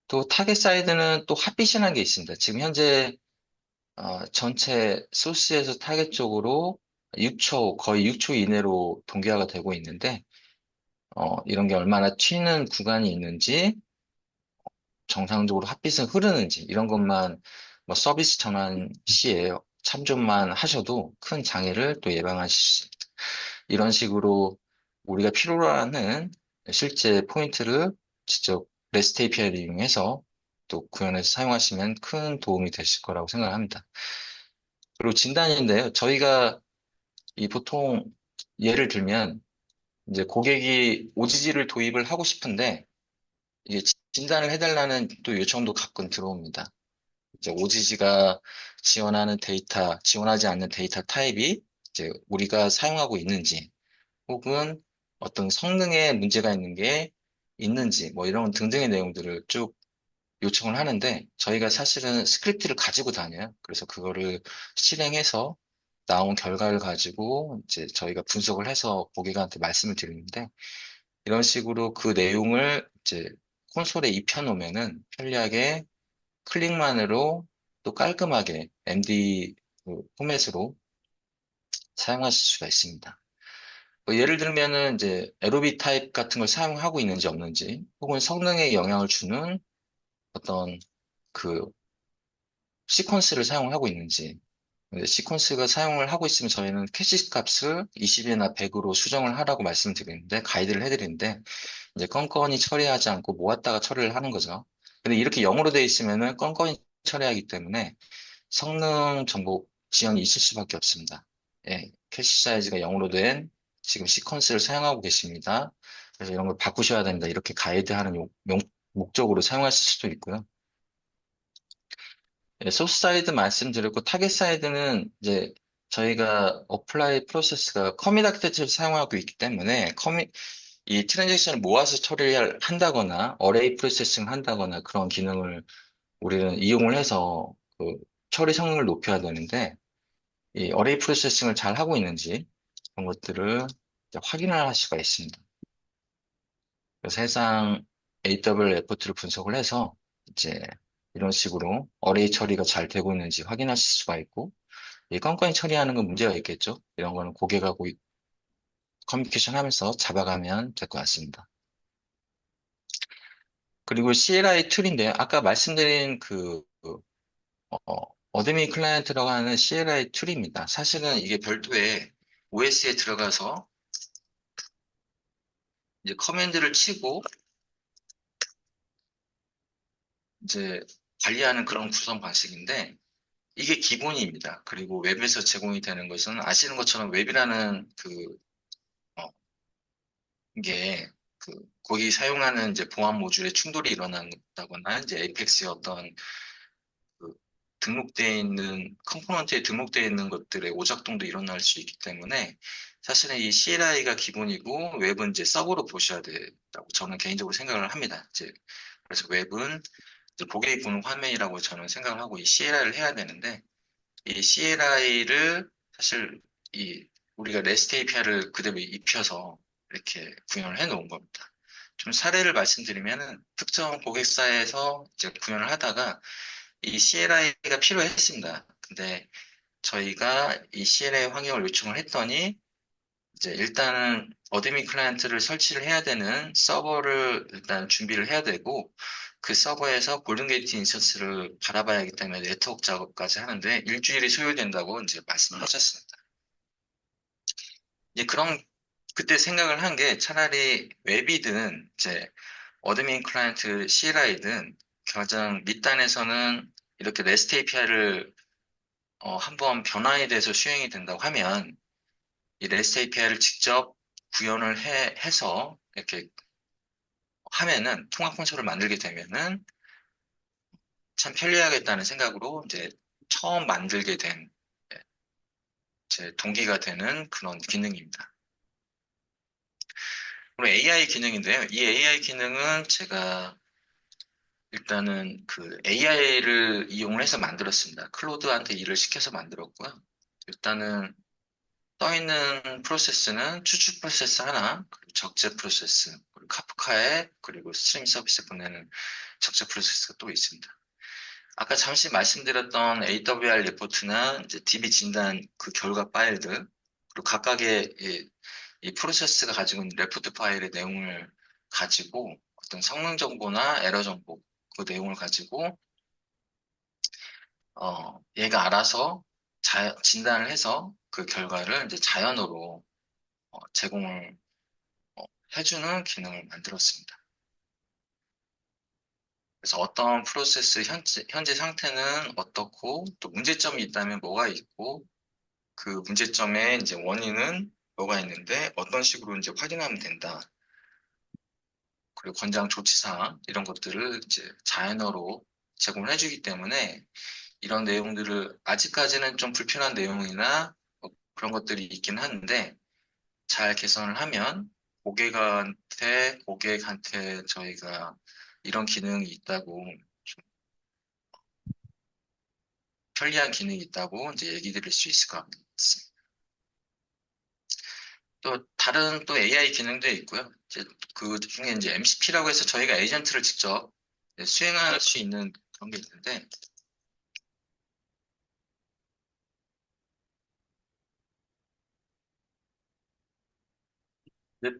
또 타겟 사이드는 또 핫빗이라는 게 있습니다. 지금 현재 전체 소스에서 타겟 쪽으로 6초, 거의 6초 이내로 동기화가 되고 있는데, 이런 게 얼마나 튀는 구간이 있는지, 정상적으로 핫빗은 흐르는지 이런 것만 뭐 서비스 전환 시에 참조만 하셔도 큰 장애를 또 예방하실 수 있습니다. 이런 식으로 우리가 필요로 하는 실제 포인트를 직접 REST API를 이용해서 또 구현해서 사용하시면 큰 도움이 되실 거라고 생각합니다. 그리고 진단인데요. 저희가 이 보통 예를 들면 이제 고객이 OGG를 도입을 하고 싶은데 이게 진단을 해달라는 또 요청도 가끔 들어옵니다. 이제 OGG가 지원하는 데이터, 지원하지 않는 데이터 타입이 이제 우리가 사용하고 있는지, 혹은 어떤 성능에 문제가 있는 게 있는지, 뭐 이런 등등의 내용들을 쭉 요청을 하는데, 저희가 사실은 스크립트를 가지고 다녀요. 그래서 그거를 실행해서 나온 결과를 가지고 이제 저희가 분석을 해서 고객한테 말씀을 드리는데, 이런 식으로 그 내용을 이제 콘솔에 입혀놓으면은 편리하게 클릭만으로 또 깔끔하게 MD 그 포맷으로 사용하실 수가 있습니다. 뭐 예를 들면은 이제 에로비 타입 같은 걸 사용하고 있는지 없는지, 혹은 성능에 영향을 주는 어떤 그 시퀀스를 사용하고 있는지, 근데 시퀀스가 사용을 하고 있으면 저희는 캐시 값을 20이나 100으로 수정을 하라고 말씀드리는데, 가이드를 해드리는데, 이제 건건히 처리하지 않고 모았다가 처리를 하는 거죠. 근데 이렇게 0으로 되어 있으면은 건건히 처리하기 때문에 성능 정보 지연이 있을 수밖에 없습니다. 예, 캐시 사이즈가 0으로 된 지금 시퀀스를 사용하고 계십니다. 그래서 이런 걸 바꾸셔야 된다. 이렇게 가이드하는 목적으로 사용하실 수도 있고요. 예, 소스 사이드 말씀드렸고 타겟 사이드는 이제 저희가 어플라이 프로세스가 커밋 아키텍처를 사용하고 있기 때문에 이 트랜잭션을 모아서 처리를 한다거나 어레이 프로세싱 한다거나 그런 기능을 우리는 이용을 해서 그 처리 성능을 높여야 되는데 이 어레이 프로세싱을 잘 하고 있는지 그런 것들을 이제 확인을 할 수가 있습니다. 그래서 해상 AWFT를 분석을 해서 이제 이런 식으로 어레이 처리가 잘 되고 있는지 확인하실 수가 있고, 이 건건히 처리하는 건 문제가 있겠죠. 이런 거는 고객과 커뮤니케이션 하면서 잡아가면 될 것 같습니다. 그리고 CLI 툴인데요. 아까 말씀드린 어드민 클라이언트라고 하는 CLI 툴입니다. 사실은 이게 별도의 OS에 들어가서 이제 커맨드를 치고 이제 관리하는 그런 구성 방식인데 이게 기본입니다. 그리고 웹에서 제공이 되는 것은 아시는 것처럼 웹이라는 어, 게 거기 사용하는 이제 보안 모듈에 충돌이 일어난다거나 이제 에이펙스의 어떤 그 등록되어 있는 컴포넌트에 등록되어 있는 것들의 오작동도 일어날 수 있기 때문에 사실은 이 CLI가 기본이고 웹은 이제 서버로 보셔야 된다고 저는 개인적으로 생각을 합니다. 이제 그래서 웹은 이제 고객이 보는 화면이라고 저는 생각을 하고 이 CLI를 해야 되는데 이 CLI를 사실 이 우리가 REST API를 그대로 입혀서 이렇게 구현을 해 놓은 겁니다. 좀 사례를 말씀드리면은 특정 고객사에서 이제 구현을 하다가 이 CLI가 필요했습니다. 근데 저희가 이 CLI 환경을 요청을 했더니 이제 일단은 어드민 클라이언트를 설치를 해야 되는 서버를 일단 준비를 해야 되고 그 서버에서 골든 게이트 인스턴스를 바라봐야 하기 때문에 네트워크 작업까지 하는데 일주일이 소요된다고 이제 말씀하셨습니다. 이제 그런 그때 생각을 한 게 차라리 웹이든 이제 어드민 클라이언트 CLI든 가장 밑단에서는 이렇게 REST API를 한번 변화에 대해서 수행이 된다고 하면 이 REST API를 직접 구현을 해서 이렇게 하면은 통합 콘솔을 만들게 되면은 참 편리하겠다는 생각으로 이제 처음 만들게 된 제 동기가 되는 그런 기능입니다. 그리고 AI 기능인데요. 이 AI 기능은 제가 일단은 AI를 이용을 해서 만들었습니다. 클로드한테 일을 시켜서 만들었고요. 일단은 떠 있는 프로세스는 추출 프로세스 하나, 그리고 적재 프로세스, 그리고 카프카에, 그리고 스트림 서비스 보내는 적재 프로세스가 또 있습니다. 아까 잠시 말씀드렸던 AWR 리포트나 이제 DB 진단 그 결과 파일들, 그리고 각각의 이 프로세스가 가지고 있는 레포트 파일의 내용을 가지고 어떤 성능 정보나 에러 정보, 그 내용을 가지고, 얘가 알아서 진단을 해서 그 결과를 이제 자연어로 제공을 해주는 기능을 만들었습니다. 그래서 어떤 프로세스 현재 상태는 어떻고 또 문제점이 있다면 뭐가 있고 그 문제점의 이제 원인은 뭐가 있는데 어떤 식으로 이제 확인하면 된다. 그리고 권장 조치 사항 이런 것들을 이제 자연어로 제공을 해주기 때문에 이런 내용들을 아직까지는 좀 불편한 내용이나 그런 것들이 있긴 한데 잘 개선을 하면 고객한테 저희가 이런 기능이 있다고 좀 편리한 기능이 있다고 이제 얘기 드릴 수 있을 것 같습니다. 또 다른 또 AI 기능도 있고요. 이제 그 중에 이제 MCP라고 해서 저희가 에이전트를 직접 수행할 수 있는 그런 게 있는데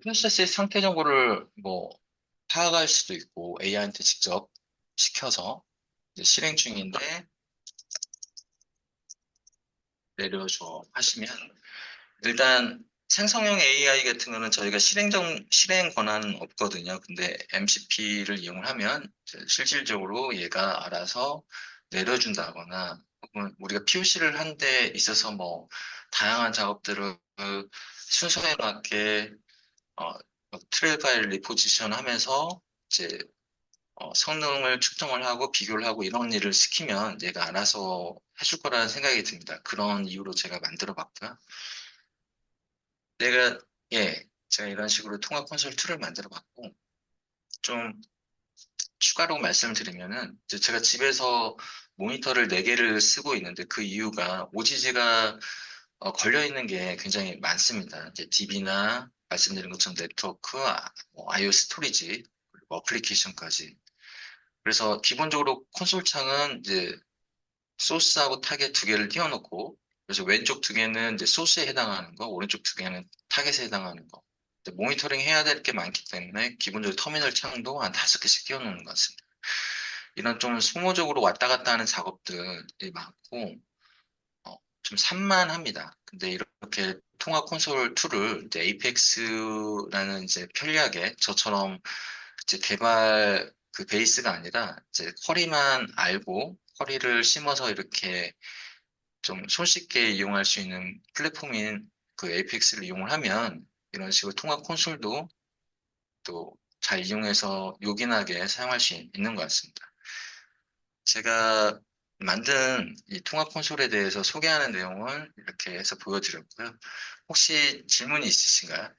프로세스의 상태 정보를 뭐 파악할 수도 있고 AI한테 직접 시켜서 이제 실행 중인데 내려줘 하시면 일단 생성형 AI 같은 거는 저희가 실행 권한은 없거든요. 근데 MCP를 이용을 하면 실질적으로 얘가 알아서 내려준다거나 혹은 우리가 POC를 한 데 있어서 뭐 다양한 작업들을 순서에 맞게 어, 트레일 파일 리포지션 하면서 이제 성능을 측정을 하고 비교를 하고 이런 일을 시키면 얘가 알아서 해줄 거라는 생각이 듭니다. 그런 이유로 제가 만들어 봤고요. 내가, 제가 이런 식으로 통합 콘솔 툴을 만들어 봤고, 좀 추가로 말씀드리면은, 이제 제가 집에서 모니터를 4개를 쓰고 있는데 그 이유가 OGG가 걸려 있는 게 굉장히 많습니다. 이제 DB나 말씀드린 것처럼 네트워크, IO 스토리지, 그리고 어플리케이션까지. 그래서 기본적으로 콘솔 창은 이제 소스하고 타겟 두 개를 띄워놓고, 그래서 왼쪽 두 개는 이제 소스에 해당하는 거, 오른쪽 두 개는 타겟에 해당하는 거. 근데 모니터링 해야 될 게 많기 때문에 기본적으로 터미널 창도 한 5개씩 띄워놓는 것 같습니다. 이런 좀 소모적으로 왔다 갔다 하는 작업들이 많고, 좀 산만합니다. 근데 이렇게 통화 콘솔 툴을 이제 에이펙스라는 이제 편리하게 저처럼 이제 개발 그 베이스가 아니라 이제 쿼리만 알고 쿼리를 심어서 이렇게 좀 손쉽게 이용할 수 있는 플랫폼인 그 에이펙스를 이용을 하면 이런 식으로 통화 콘솔도 또 잘 이용해서 요긴하게 사용할 수 있는 것 같습니다. 제가 만든 이 통합 콘솔에 대해서 소개하는 내용을 이렇게 해서 보여드렸고요. 혹시 질문이 있으신가요?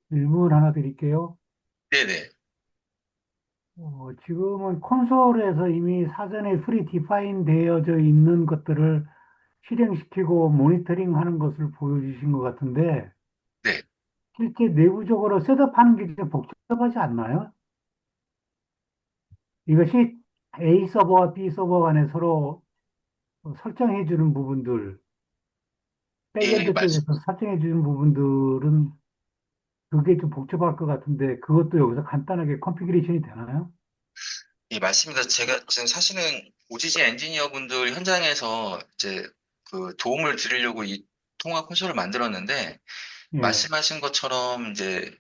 질문 하나 드릴게요. 네네. 지금은 콘솔에서 이미 사전에 프리 디파인 되어져 있는 것들을 실행시키고 모니터링 하는 것을 보여주신 것 같은데, 네. 실제 내부적으로 셋업하는 게 좀 복잡하지 않나요? 이것이 A 서버와 B 서버 간에 서로 설정해 주는 부분들, 예, 백엔드 쪽에서 설정해 주는 부분들은 그게 좀 복잡할 것 같은데, 그것도 여기서 간단하게 컨피그레이션이 되나요? 예, 맞습니다. 제가 지금 사실은 OGG 엔지니어 분들 현장에서 이제 그 도움을 드리려고 이 통합 콘솔을 만들었는데, 예. 말씀하신 것처럼 이제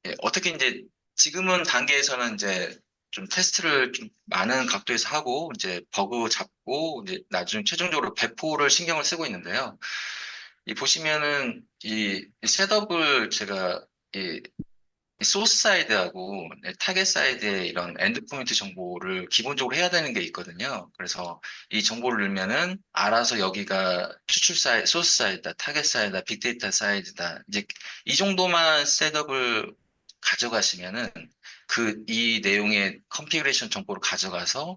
예, 어떻게 이제 지금은 단계에서는 이제 좀 테스트를 좀 많은 각도에서 하고 이제 버그 잡고 이제 나중 최종적으로 배포를 신경을 쓰고 있는데요. 이 보시면은 이 셋업을 제가 이 소스 사이드하고 타겟 사이드에 이런 엔드 포인트 정보를 기본적으로 해야 되는 게 있거든요. 그래서 이 정보를 넣으면은 알아서 여기가 추출 사이드, 소스 사이드다, 타겟 사이드다, 빅데이터 사이드다. 이제 이 정도만 셋업을 가져가시면은 이 내용의 컨피그레이션 정보를 가져가서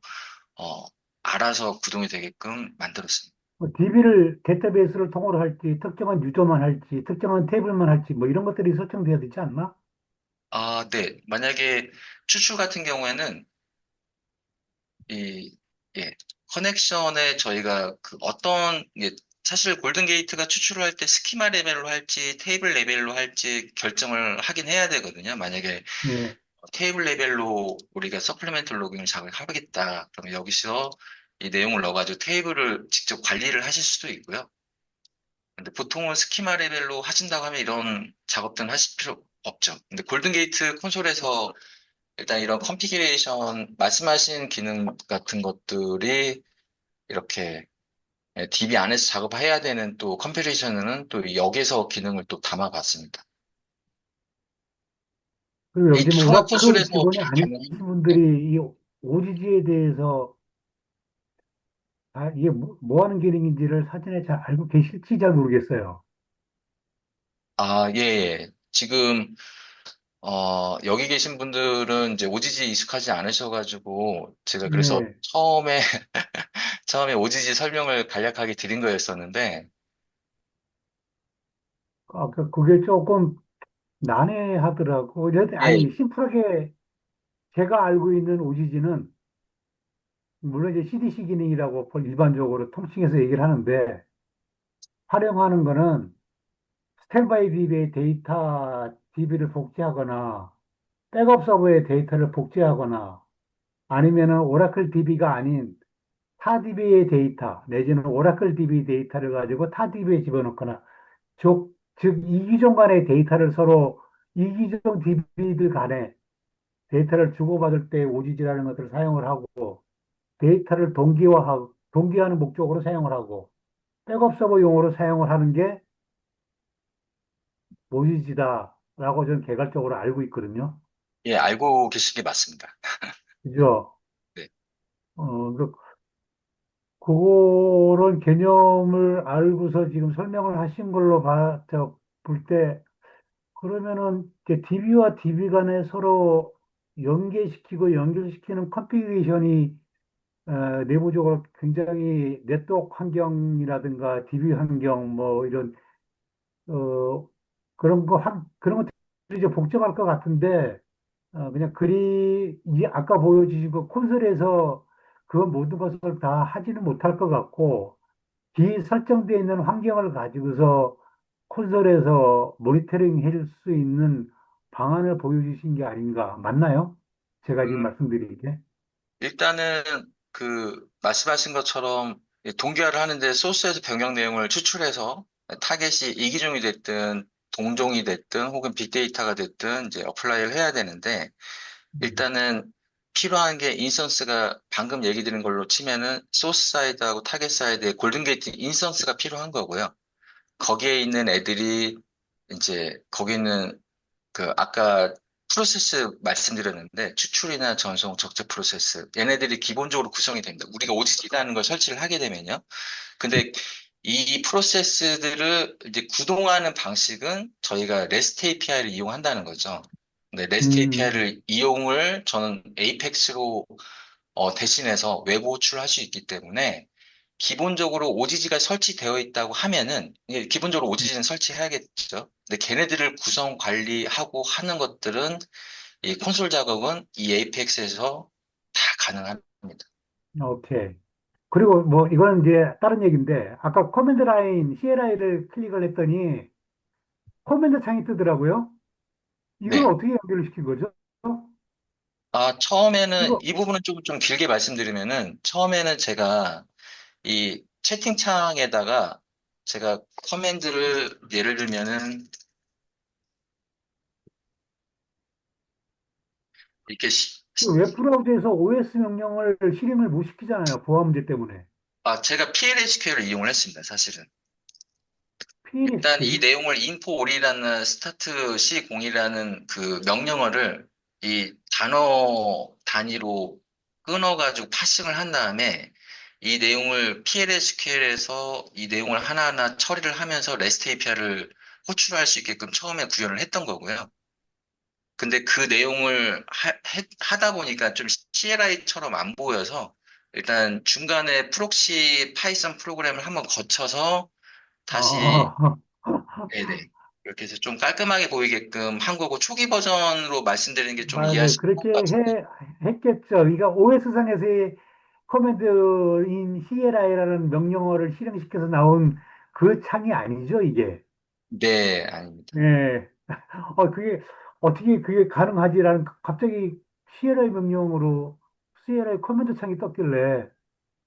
어, 알아서 구동이 되게끔 만들었습니다. DB를 데이터베이스를 통으로 할지, 특정한 유저만 할지, 특정한 테이블만 할지, 뭐 이런 것들이 설정돼야 되지 않나? 아, 네. 만약에 추출 같은 경우에는 이, 예, 커넥션에 저희가 그 사실 골든 게이트가 추출을 할 때 스키마 레벨로 할지 테이블 레벨로 할지 결정을 하긴 해야 되거든요. 만약에 예. 테이블 레벨로 우리가 서플리멘털 로깅을 작업하겠다. 그러면 여기서 이 내용을 넣어가지고 테이블을 직접 관리를 하실 수도 있고요. 근데 보통은 스키마 레벨로 하신다고 하면 이런 작업들은 하실 필요 없죠. 근데 골든 게이트 콘솔에서 일단 이런 컨피그레이션 말씀하신 기능 같은 것들이 이렇게 DB 안에서 작업해야 되는 또 컴피레이션은 또 여기서 기능을 또 담아봤습니다. 그리고 이 여기 뭐 통합 오라클 콘솔에서 직원이 아니신 가능한 네. 분들이 이 OGG에 대해서 이게 뭐 하는 기능인지를 사전에 잘 알고 계실지 잘 모르겠어요. 아, 예, 예. 지금 여기 계신 분들은 이제 오지지 익숙하지 않으셔가지고 제가 그래서 예. 처음에 오지지 설명을 간략하게 드린 거였었는데 그게 조금 난해하더라고. 예, 아니, 심플하게 제가 알고 있는 OGG는 물론 이제 CDC 기능이라고 일반적으로 통칭해서 얘기를 하는데 활용하는 거는 스탠바이 DB의 데이터 DB를 복제하거나 백업 서버의 데이터를 복제하거나 아니면은 오라클 DB가 아닌 타 DB의 데이터 내지는 오라클 DB 데이터를 가지고 타 DB에 집어넣거나 즉 이기종 간의 데이터를 서로 이기종 DB들 간에 데이터를 주고받을 때 오지지라는 것들을 사용을 하고 데이터를 동기화하는 목적으로 사용을 하고 백업 서버용으로 사용을 하는 게 오지지다라고 저는 개괄적으로 알고 있거든요. 예, 알고 계신 게 맞습니다. 그죠? 네. 그 그런 개념을 알고서 지금 설명을 하신 걸로 볼 때, 그러면은 DB와 DB 간에 서로 연계시키고 연결시키는 컨피그레이션이 내부적으로 굉장히 네트워크 환경이라든가 DB 환경 뭐 이런 어 그런 것들이 좀 복잡할 것 같은데 그냥 이 아까 보여주신 그 콘솔에서 그 모든 것을 다 하지는 못할 것 같고 비설정되어 있는 환경을 가지고서 콘솔에서 모니터링 할 수 있는 방안을 보여주신 게 아닌가. 맞나요? 제가 지금 음, 말씀드린 게. 일단은 그 말씀하신 것처럼 동기화를 하는데 소스에서 변경 내용을 추출해서 타겟이 이기종이 됐든 동종이 됐든 혹은 빅데이터가 됐든 이제 어플라이를 해야 되는데 음. 일단은 필요한 게 인스턴스가 방금 얘기 드린 걸로 치면은 소스 사이드하고 타겟 사이드에 골든 게이트 인스턴스가 필요한 거고요. 거기에 있는 애들이 이제 거기 있는 그 아까 프로세스 말씀드렸는데 추출이나 전송, 적재 프로세스 얘네들이 기본적으로 구성이 됩니다. 우리가 오지라는 걸 설치를 하게 되면요. 근데 이 프로세스들을 이제 구동하는 방식은 저희가 REST API를 이용한다는 거죠. 근데 REST 음, API를 이용을 저는 에이펙스로 대신해서 외부 호출을 할 수 있기 때문에 기본적으로 OGG가 설치되어 있다고 하면은 기본적으로 OGG는 설치해야겠죠. 근데 걔네들을 구성 관리하고 하는 것들은 이 콘솔 작업은 이 에이펙스에서 다 가능합니다. 오케이. 그리고 뭐 이거는 이제 다른 얘기인데 아까 커맨드 라인 CLI를 클릭을 했더니 커맨드 창이 뜨더라고요. 이걸 네. 어떻게 연결을 시킨 거죠? 처음에는 이거 이 부분은 좀 길게 말씀드리면은 처음에는 제가 이 채팅창에다가 제가 커맨드를 예를 들면은 이렇게 웹브라우저에서 OS 명령을 실행을 못 시키잖아요. 보안 문제 때문에. 제가 PLSQL을 이용을 했습니다, 사실은. 일단 이 PLSQL? 내용을 info올이라는 스타트 C0이라는 그 명령어를 이 단어 단위로 끊어가지고 파싱을 한 다음에 이 내용을 PLSQL에서 이 내용을 하나하나 처리를 하면서 REST API를 호출할 수 있게끔 처음에 구현을 했던 거고요. 근데 그 내용을 다 보니까 좀 CLI처럼 안 보여서 일단 중간에 프록시 파이썬 프로그램을 한번 거쳐서 다시 아, 네네. 이렇게 해서 좀 깔끔하게 보이게끔 한 거고 초기 버전으로 말씀드리는 게 좀 맞아요. 이해하실 것 같은데. 했겠죠. 그러니까 OS상에서의 커맨드인 CLI라는 명령어를 실행시켜서 나온 그 창이 아니죠, 이게. 네, 아닙니다. 예. 그게, 어떻게 그게 가능하지라는 갑자기 CLI 명령으로 CLI 커맨드 창이 떴길래,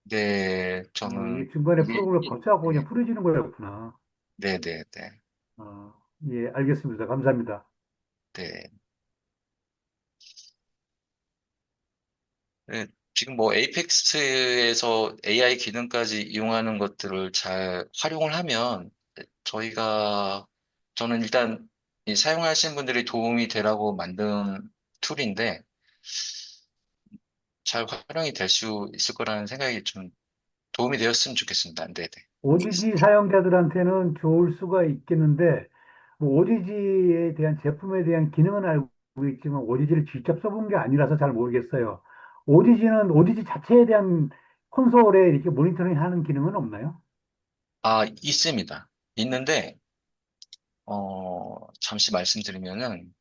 네, 이게 저는 중간에 이게 프로그램을 거쳐갖고 그냥 네, 풀어지는 거였구나. 네, 네, 네, 어, 예, 알겠습니다. 감사합니다. 네. 네, 지금 뭐 에이펙스에서 AI 기능까지 이용하는 것들을 잘 활용을 하면 저희가 저는 일단 이 사용하시는 분들이 도움이 되라고 만든 툴인데 잘 활용이 될 수 있을 거라는 생각이 좀 도움이 되었으면 좋겠습니다. 네네. OGG 사용자들한테는 좋을 수가 있겠는데, 뭐 OGG에 대한 제품에 대한 기능은 알고 있지만 OGG를 직접 써본 게 아니라서 잘 모르겠어요. OGG는 OGG 자체에 대한 콘솔에 이렇게 모니터링 하는 기능은 없나요? 있습니다. 있는데, 잠시 말씀드리면은,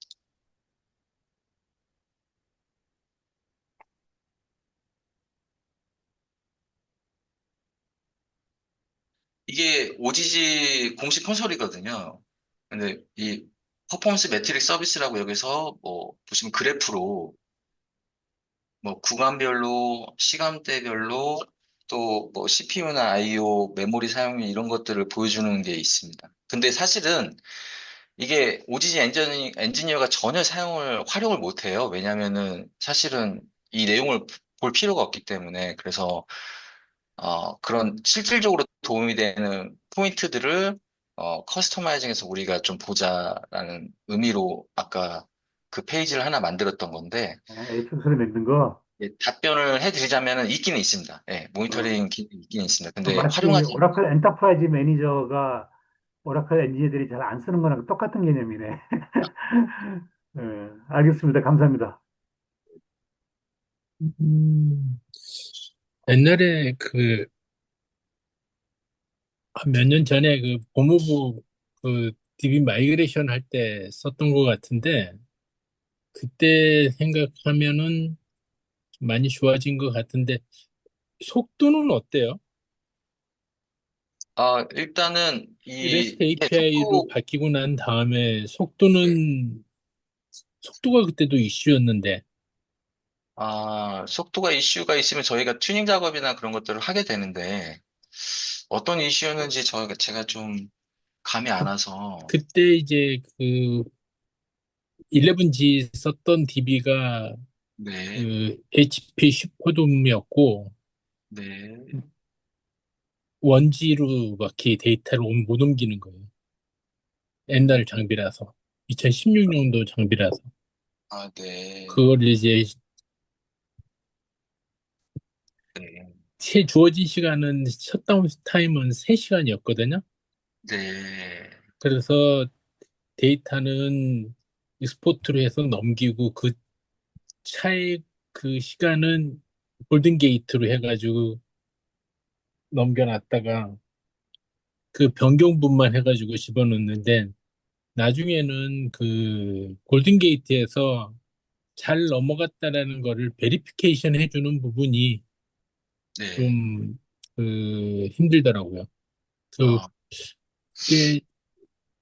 이게 OGG 공식 콘솔이거든요. 근데 이 퍼포먼스 매트릭 서비스라고 여기서 뭐 보시면 그래프로 뭐 구간별로, 시간대별로 또 뭐 CPU나 IO, 메모리 사용률 이런 것들을 보여주는 게 있습니다. 근데 사실은 이게 오지지 엔지니어가 전혀 활용을 못 해요. 왜냐면은 사실은 이 내용을 볼 필요가 없기 때문에. 그래서, 그런 실질적으로 도움이 되는 포인트들을, 커스터마이징해서 우리가 좀 보자라는 의미로 아까 그 페이지를 하나 만들었던 건데, 에이펙스를 만든 거. 답변을 해드리자면은 있기는 있습니다. 예, 어, 모니터링 기능이 있긴 있습니다. 근데 마치 활용하지, 오라클 엔터프라이즈 매니저가 오라클 엔지니어들이 잘 안 쓰는 거랑 똑같은 개념이네. 알겠습니다. 감사합니다. 음, 옛날에 몇 년 전에 법무부 DB 마이그레이션 할 때 썼던 것 같은데, 그때 생각하면은 많이 좋아진 것 같은데, 속도는 어때요? 일단은 REST 예, API로 속도, 바뀌고 난 다음에 네. 속도가 그때도 이슈였는데, 속도가 이슈가 있으면 저희가 튜닝 작업이나 그런 것들을 하게 되는데, 어떤 이슈였는지 제가 좀 감이 안 그, 와서, 그때 이제 11G 썼던 DB가 네, HP 슈퍼돔이었고, 네, 원지로 막 이렇게 데이터를 못 옮기는 거예요. 옛날 장비라서. 2016년도 장비라서. 네, 그걸 이제 네, 주어진 시간은 셧다운 타임은 3시간이었거든요. 네, 그래서 데이터는 익스포트로 해서 넘기고 그 차의 그 시간은 골든 게이트로 해가지고 넘겨놨다가 그 변경분만 해가지고 집어넣는데 나중에는 그 골든 게이트에서 잘 넘어갔다라는 거를 베리피케이션 해주는 부분이 네, 좀 힘들더라고요. 아, 그게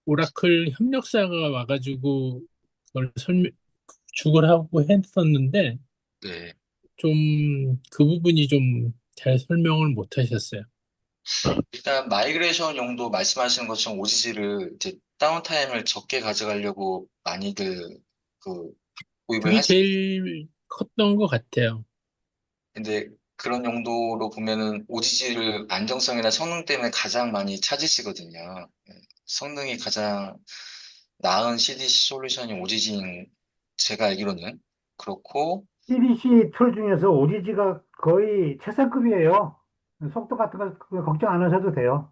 오라클 협력사가 와가지고 그걸 구축을 하고 했었는데 네. 좀 그 부분이 좀 잘 설명을 못 하셨어요. 일단 마이그레이션 용도 말씀하시는 것처럼 오지지를 이제 다운타임을 적게 가져가려고 많이들 그 도입을 그게 하시는데 제일 컸던 것 같아요. 그런 용도로 보면은 오지지를 안정성이나 성능 때문에 가장 많이 찾으시거든요. 성능이 가장 나은 CDC 솔루션이 오지지인 제가 알기로는 그렇고 CDC 툴 중에서 오리지가 거의 최상급이에요. 속도 같은 거 그거 걱정 안 하셔도 돼요.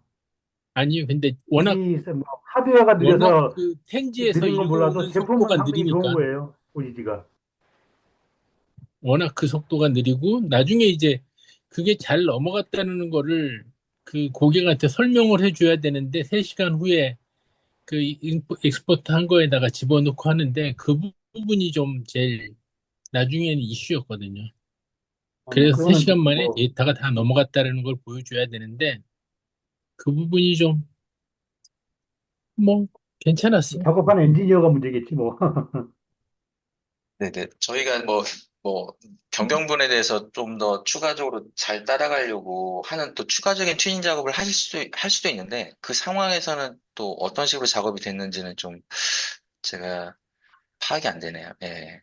아니요, 근데 굳이 뭐 하드웨어가 워낙 느려서 텐지에서 느린 건 일로 몰라도 오는 제품은 속도가 상당히 좋은 느리니까 거예요. 오리지가. 워낙 그 속도가 느리고 나중에 이제 그게 잘 넘어갔다는 거를 그 고객한테 설명을 해줘야 되는데 3시간 후에 익스포트 한 거에다가 집어넣고 하는데 그 부분이 좀 제일 나중에는 이슈였거든요. 뭐 그래서 그거는 3시간 만에 뭐 데이터가 다 넘어갔다는 걸 보여줘야 되는데 그 부분이 좀 뭐 괜찮았어요. 작업한 엔지니어가 문제겠지 뭐. 네네. 저희가 변경분에 대해서 좀 더 추가적으로 잘 따라가려고 하는 또 추가적인 튜닝 작업을 할 수도 있는데, 그 상황에서는 또 어떤 식으로 작업이 됐는지는 좀 제가 파악이 안 되네요. 예.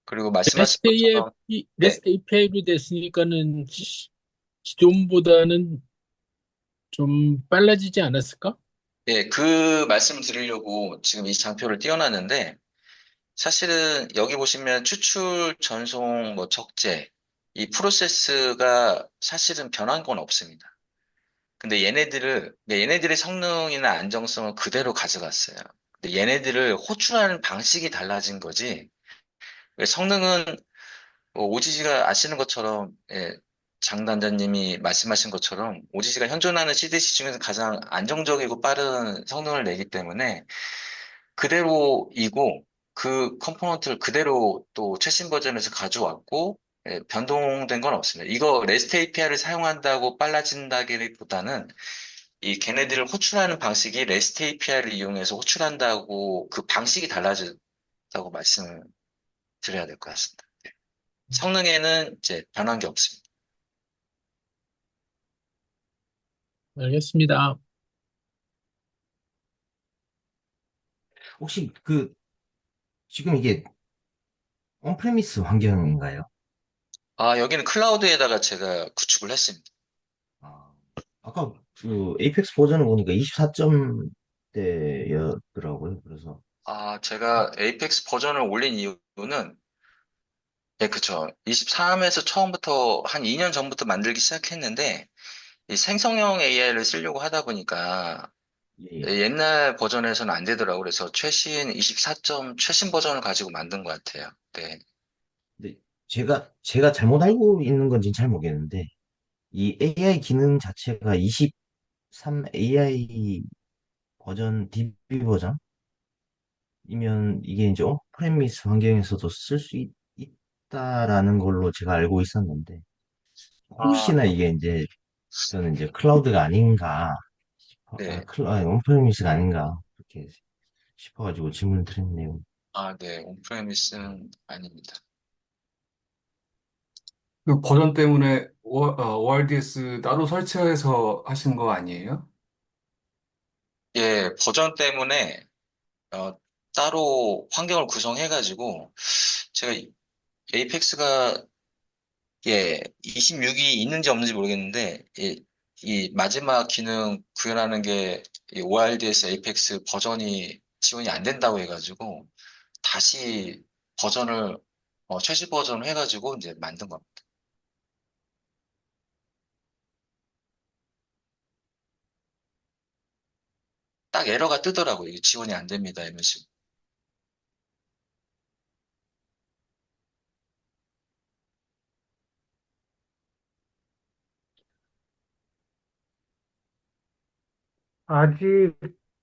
그리고 말씀하신 것처럼, 네. REST API로 됐으니까는 기존보다는 좀 빨라지지 않았을까? 예, 그 말씀 드리려고 지금 이 장표를 띄워놨는데, 사실은 여기 보시면 추출, 전송, 적재, 이 프로세스가 사실은 변한 건 없습니다. 근데 얘네들의 성능이나 안정성을 그대로 가져갔어요. 근데 얘네들을 호출하는 방식이 달라진 거지. 왜 성능은 오지지가 아시는 것처럼, 예, 장 단장님이 말씀하신 것처럼 오지지가 현존하는 CDC 중에서 가장 안정적이고 빠른 성능을 내기 때문에 그대로이고 그 컴포넌트를 그대로 또 최신 버전에서 가져왔고 예, 변동된 건 없습니다. 이거 REST API를 사용한다고 빨라진다기보다는 이 걔네들을 호출하는 방식이 REST API를 이용해서 호출한다고 그 방식이 달라졌다고 말씀을 드려야 될 것 같습니다. 성능에는 이제 변한 게 없습니다. 알겠습니다. 혹시 지금 이게 온프레미스 환경인가요? 여기는 클라우드에다가 제가 구축을 했습니다. 아, 아까 에이펙스 버전을 보니까 24점대였더라고요. 그래서 제가 에이펙스 버전을 올린 이유는 네, 그쵸. 23에서 처음부터 한 2년 전부터 만들기 시작했는데 이 생성형 AI를 쓰려고 하다 보니까 예, 예. 옛날 버전에서는 안 되더라고. 그래서 최신 버전을 가지고 만든 것 같아요. 네. 근데 제가 잘못 알고 있는 건지는 잘 모르겠는데, 이 AI 기능 자체가 23 AI 버전, DB 버전이면 이게 이제 프레미스 환경에서도 쓸 수 있다라는 걸로 제가 알고 있었는데, 아, 혹시나 이게 이제 저는 이제 클라우드가 아닌가, 네. 온프레미스가 아닌가, 그렇게 싶어가지고 질문을 드렸네요. 아, 네. 온프레미스는 아닙니다. 그 버전 때문에 ORDS 따로 설치해서 하신 거 아니에요? 예, 버전 때문에 어, 따로 환경을 구성해가지고 제가 에이펙스가 예, 26이 있는지 없는지 모르겠는데 이 마지막 기능 구현하는 게 ORDS 에이펙스 버전이 지원이 안 된다고 해가지고 다시 버전을 최신 버전을 해가지고 이제 만든 겁니다. 딱 에러가 뜨더라고요. 이게 지원이 안 됩니다. 이런 식으로. 아직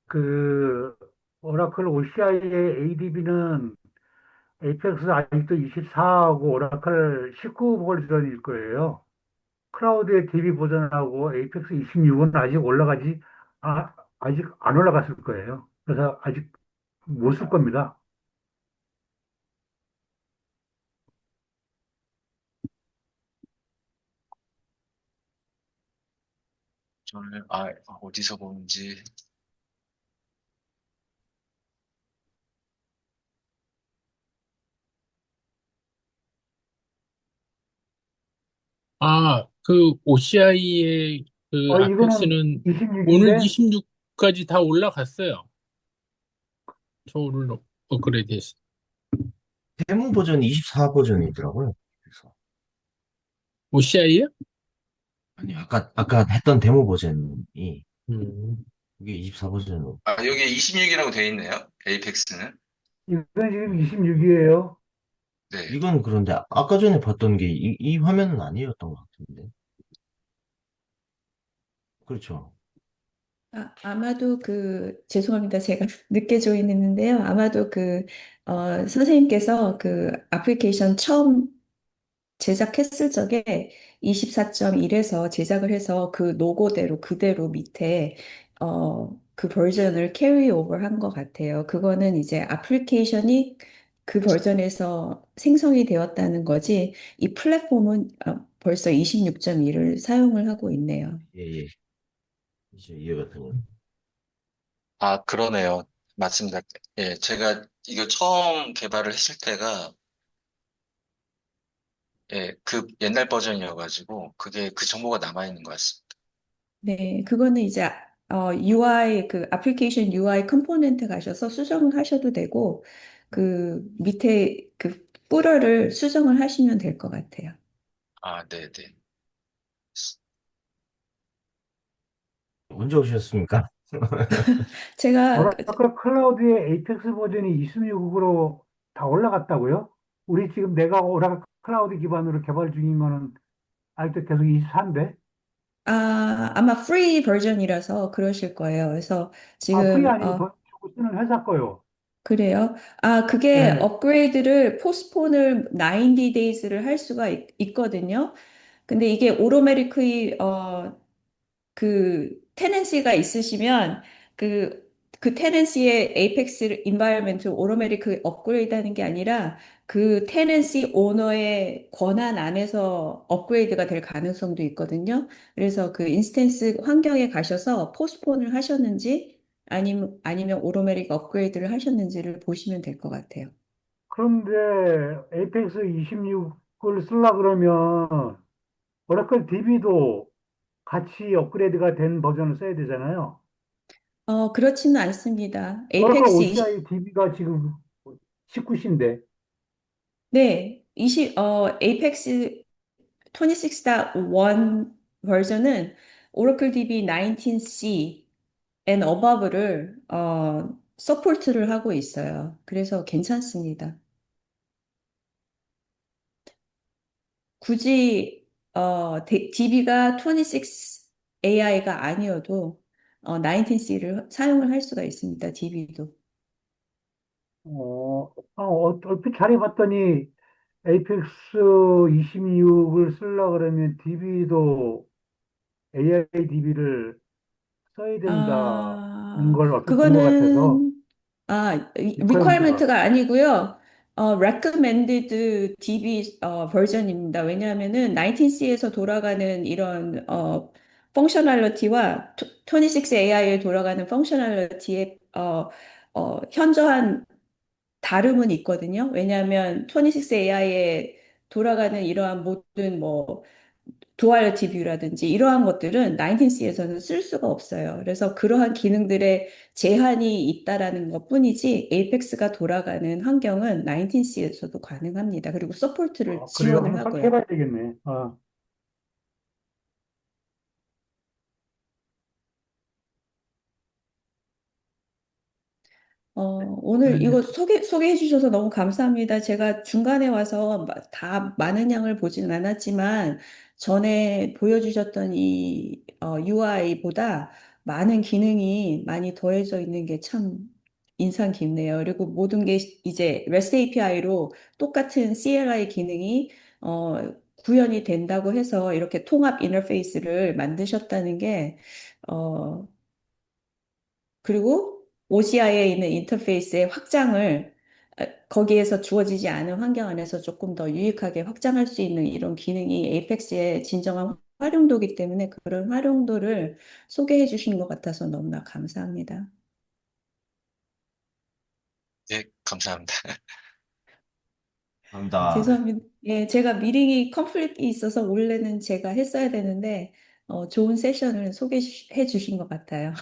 그 오라클 OCI의 ADB는 에이펙스 아직도 24하고 오라클 19 버전일 거예요. 클라우드의 DB 버전하고 에이펙스 26은 아직 안 올라갔을 거예요. 그래서 아직 못 쓸 겁니다. 저는 어디서 보는지 그 OCI의 그 이거는 아펙스는 오늘 26인데 26까지 다 올라갔어요. 저를 업그레이드 했어요. 데모 버전이 24 버전이더라고요. 그래서 OCI요? 아니 아까 했던 데모 버전이 음. 그게 24 버전으로. 여기 26이라고 돼 있네요. 에이펙스는. 이건 지금 음. 26이에요. 네. 이건 그런데 아까 전에 봤던 게 이 화면은 아니었던 것 같은데. 그렇죠. 아마도 죄송합니다. 제가 늦게 조인했는데요. 아마도 선생님께서 그 애플리케이션 처음 제작했을 적에 24.1에서 제작을 해서 그 로고대로 그대로 밑에 그 버전을 캐리 오버 한 것 같아요. 그거는 이제 애플리케이션이 그 버전에서 생성이 되었다는 거지, 이 플랫폼은 벌써 26.1을 사용을 하고 있네요. 예, 예. 이제 이해가 되네요. 그러네요. 맞습니다. 예, 제가 이거 처음 개발을 했을 때가 예, 그 옛날 버전이어가지고 그게 그 정보가 남아있는 것 같습니다. 네, 그거는 이제 UI 애플리케이션 UI 컴포넌트 가셔서 수정을 하셔도 되고 그 밑에 그 푸러를 수정을 하시면 될 것 같아요. 네네. 언제 오셨습니까? 제가 오라클 클라우드의 에이펙스 버전이 26으로 다 올라갔다고요? 우리 지금 내가 오라클 클라우드 기반으로 개발 중인 거는 아직도 계속 24인데? 아마 프리 버전이라서 그러실 거예요. 그래서 프리 지금 아니고 돈 주고 쓰는 회사 거요. 그래요. 그게 예. 업그레이드를 포스폰을 90 days를 할 수가 있거든요. 근데 이게 오토매틱이 테넨시가 있으시면 그 테넨시의 에이펙스 인바이러먼트 오토매틱 업그레이드 하는 게 아니라 그 테넨시 오너의 권한 안에서 업그레이드가 될 가능성도 있거든요. 그래서 그 인스턴스 환경에 가셔서 포스폰을 하셨는지 아니면 오토매틱 업그레이드를 하셨는지를 보시면 될 것 같아요. 그런데 에이펙스 26을 쓰려 그러면 오라클 DB도 같이 업그레이드가 된 버전을 써야 되잖아요. 그렇지는 않습니다. 오라클 에이펙스 OCI DB가 지금 19시인데. 네, 에이펙스 26.1 버전은 Oracle DB 19C and above를 서포트를 하고 있어요. 그래서 괜찮습니다. 굳이 DB가 26 AI가 아니어도 19C를 사용을 할 수가 있습니다. DB도. 얼핏 잘해봤더니 에이펙스 26을 쓰려고 그러면 DB도 AI DB를 써야 된다는 걸 얼핏 본 것 같아서 그거는 리퀘어먼트가. requirement가 아니고요. recommended DB 버전입니다. 왜냐하면은 19C에서 돌아가는 이런 펑셔널리티와 26 AI에 돌아가는 펑셔널리티의 현저한 다름은 있거든요. 왜냐하면 26 AI에 돌아가는 이러한 모든 뭐 두알리티 뷰라든지 이러한 것들은 19C에서는 쓸 수가 없어요. 그래서 그러한 기능들의 제한이 있다라는 것뿐이지 에이펙스가 돌아가는 환경은 19C에서도 가능합니다. 그리고 서포트를 그래요. 지원을 한번 하고요. 설치해봐야 되겠네. 오늘 이제 이거 소개해 주셔서 너무 감사합니다. 제가 중간에 와서 다 많은 양을 보지는 않았지만 전에 보여주셨던 이 UI보다 많은 기능이 많이 더해져 있는 게 참 인상 깊네요. 그리고 모든 게 이제 REST API로 똑같은 CLI 기능이 구현이 된다고 해서 이렇게 통합 인터페이스를 만드셨다는 게 어, 그리고 OCI에 있는 인터페이스의 확장을 거기에서 주어지지 않은 환경 안에서 조금 더 유익하게 확장할 수 있는 이런 기능이 에이펙스의 진정한 활용도이기 때문에 그런 활용도를 소개해 주신 것 같아서 너무나 감사합니다. 예, 감사합니다. 감사합니다. 죄송합니다. 예, 제가 미팅이 컨플릭트가 있어서 원래는 제가 했어야 되는데 좋은 세션을 소개해 주신 것 같아요.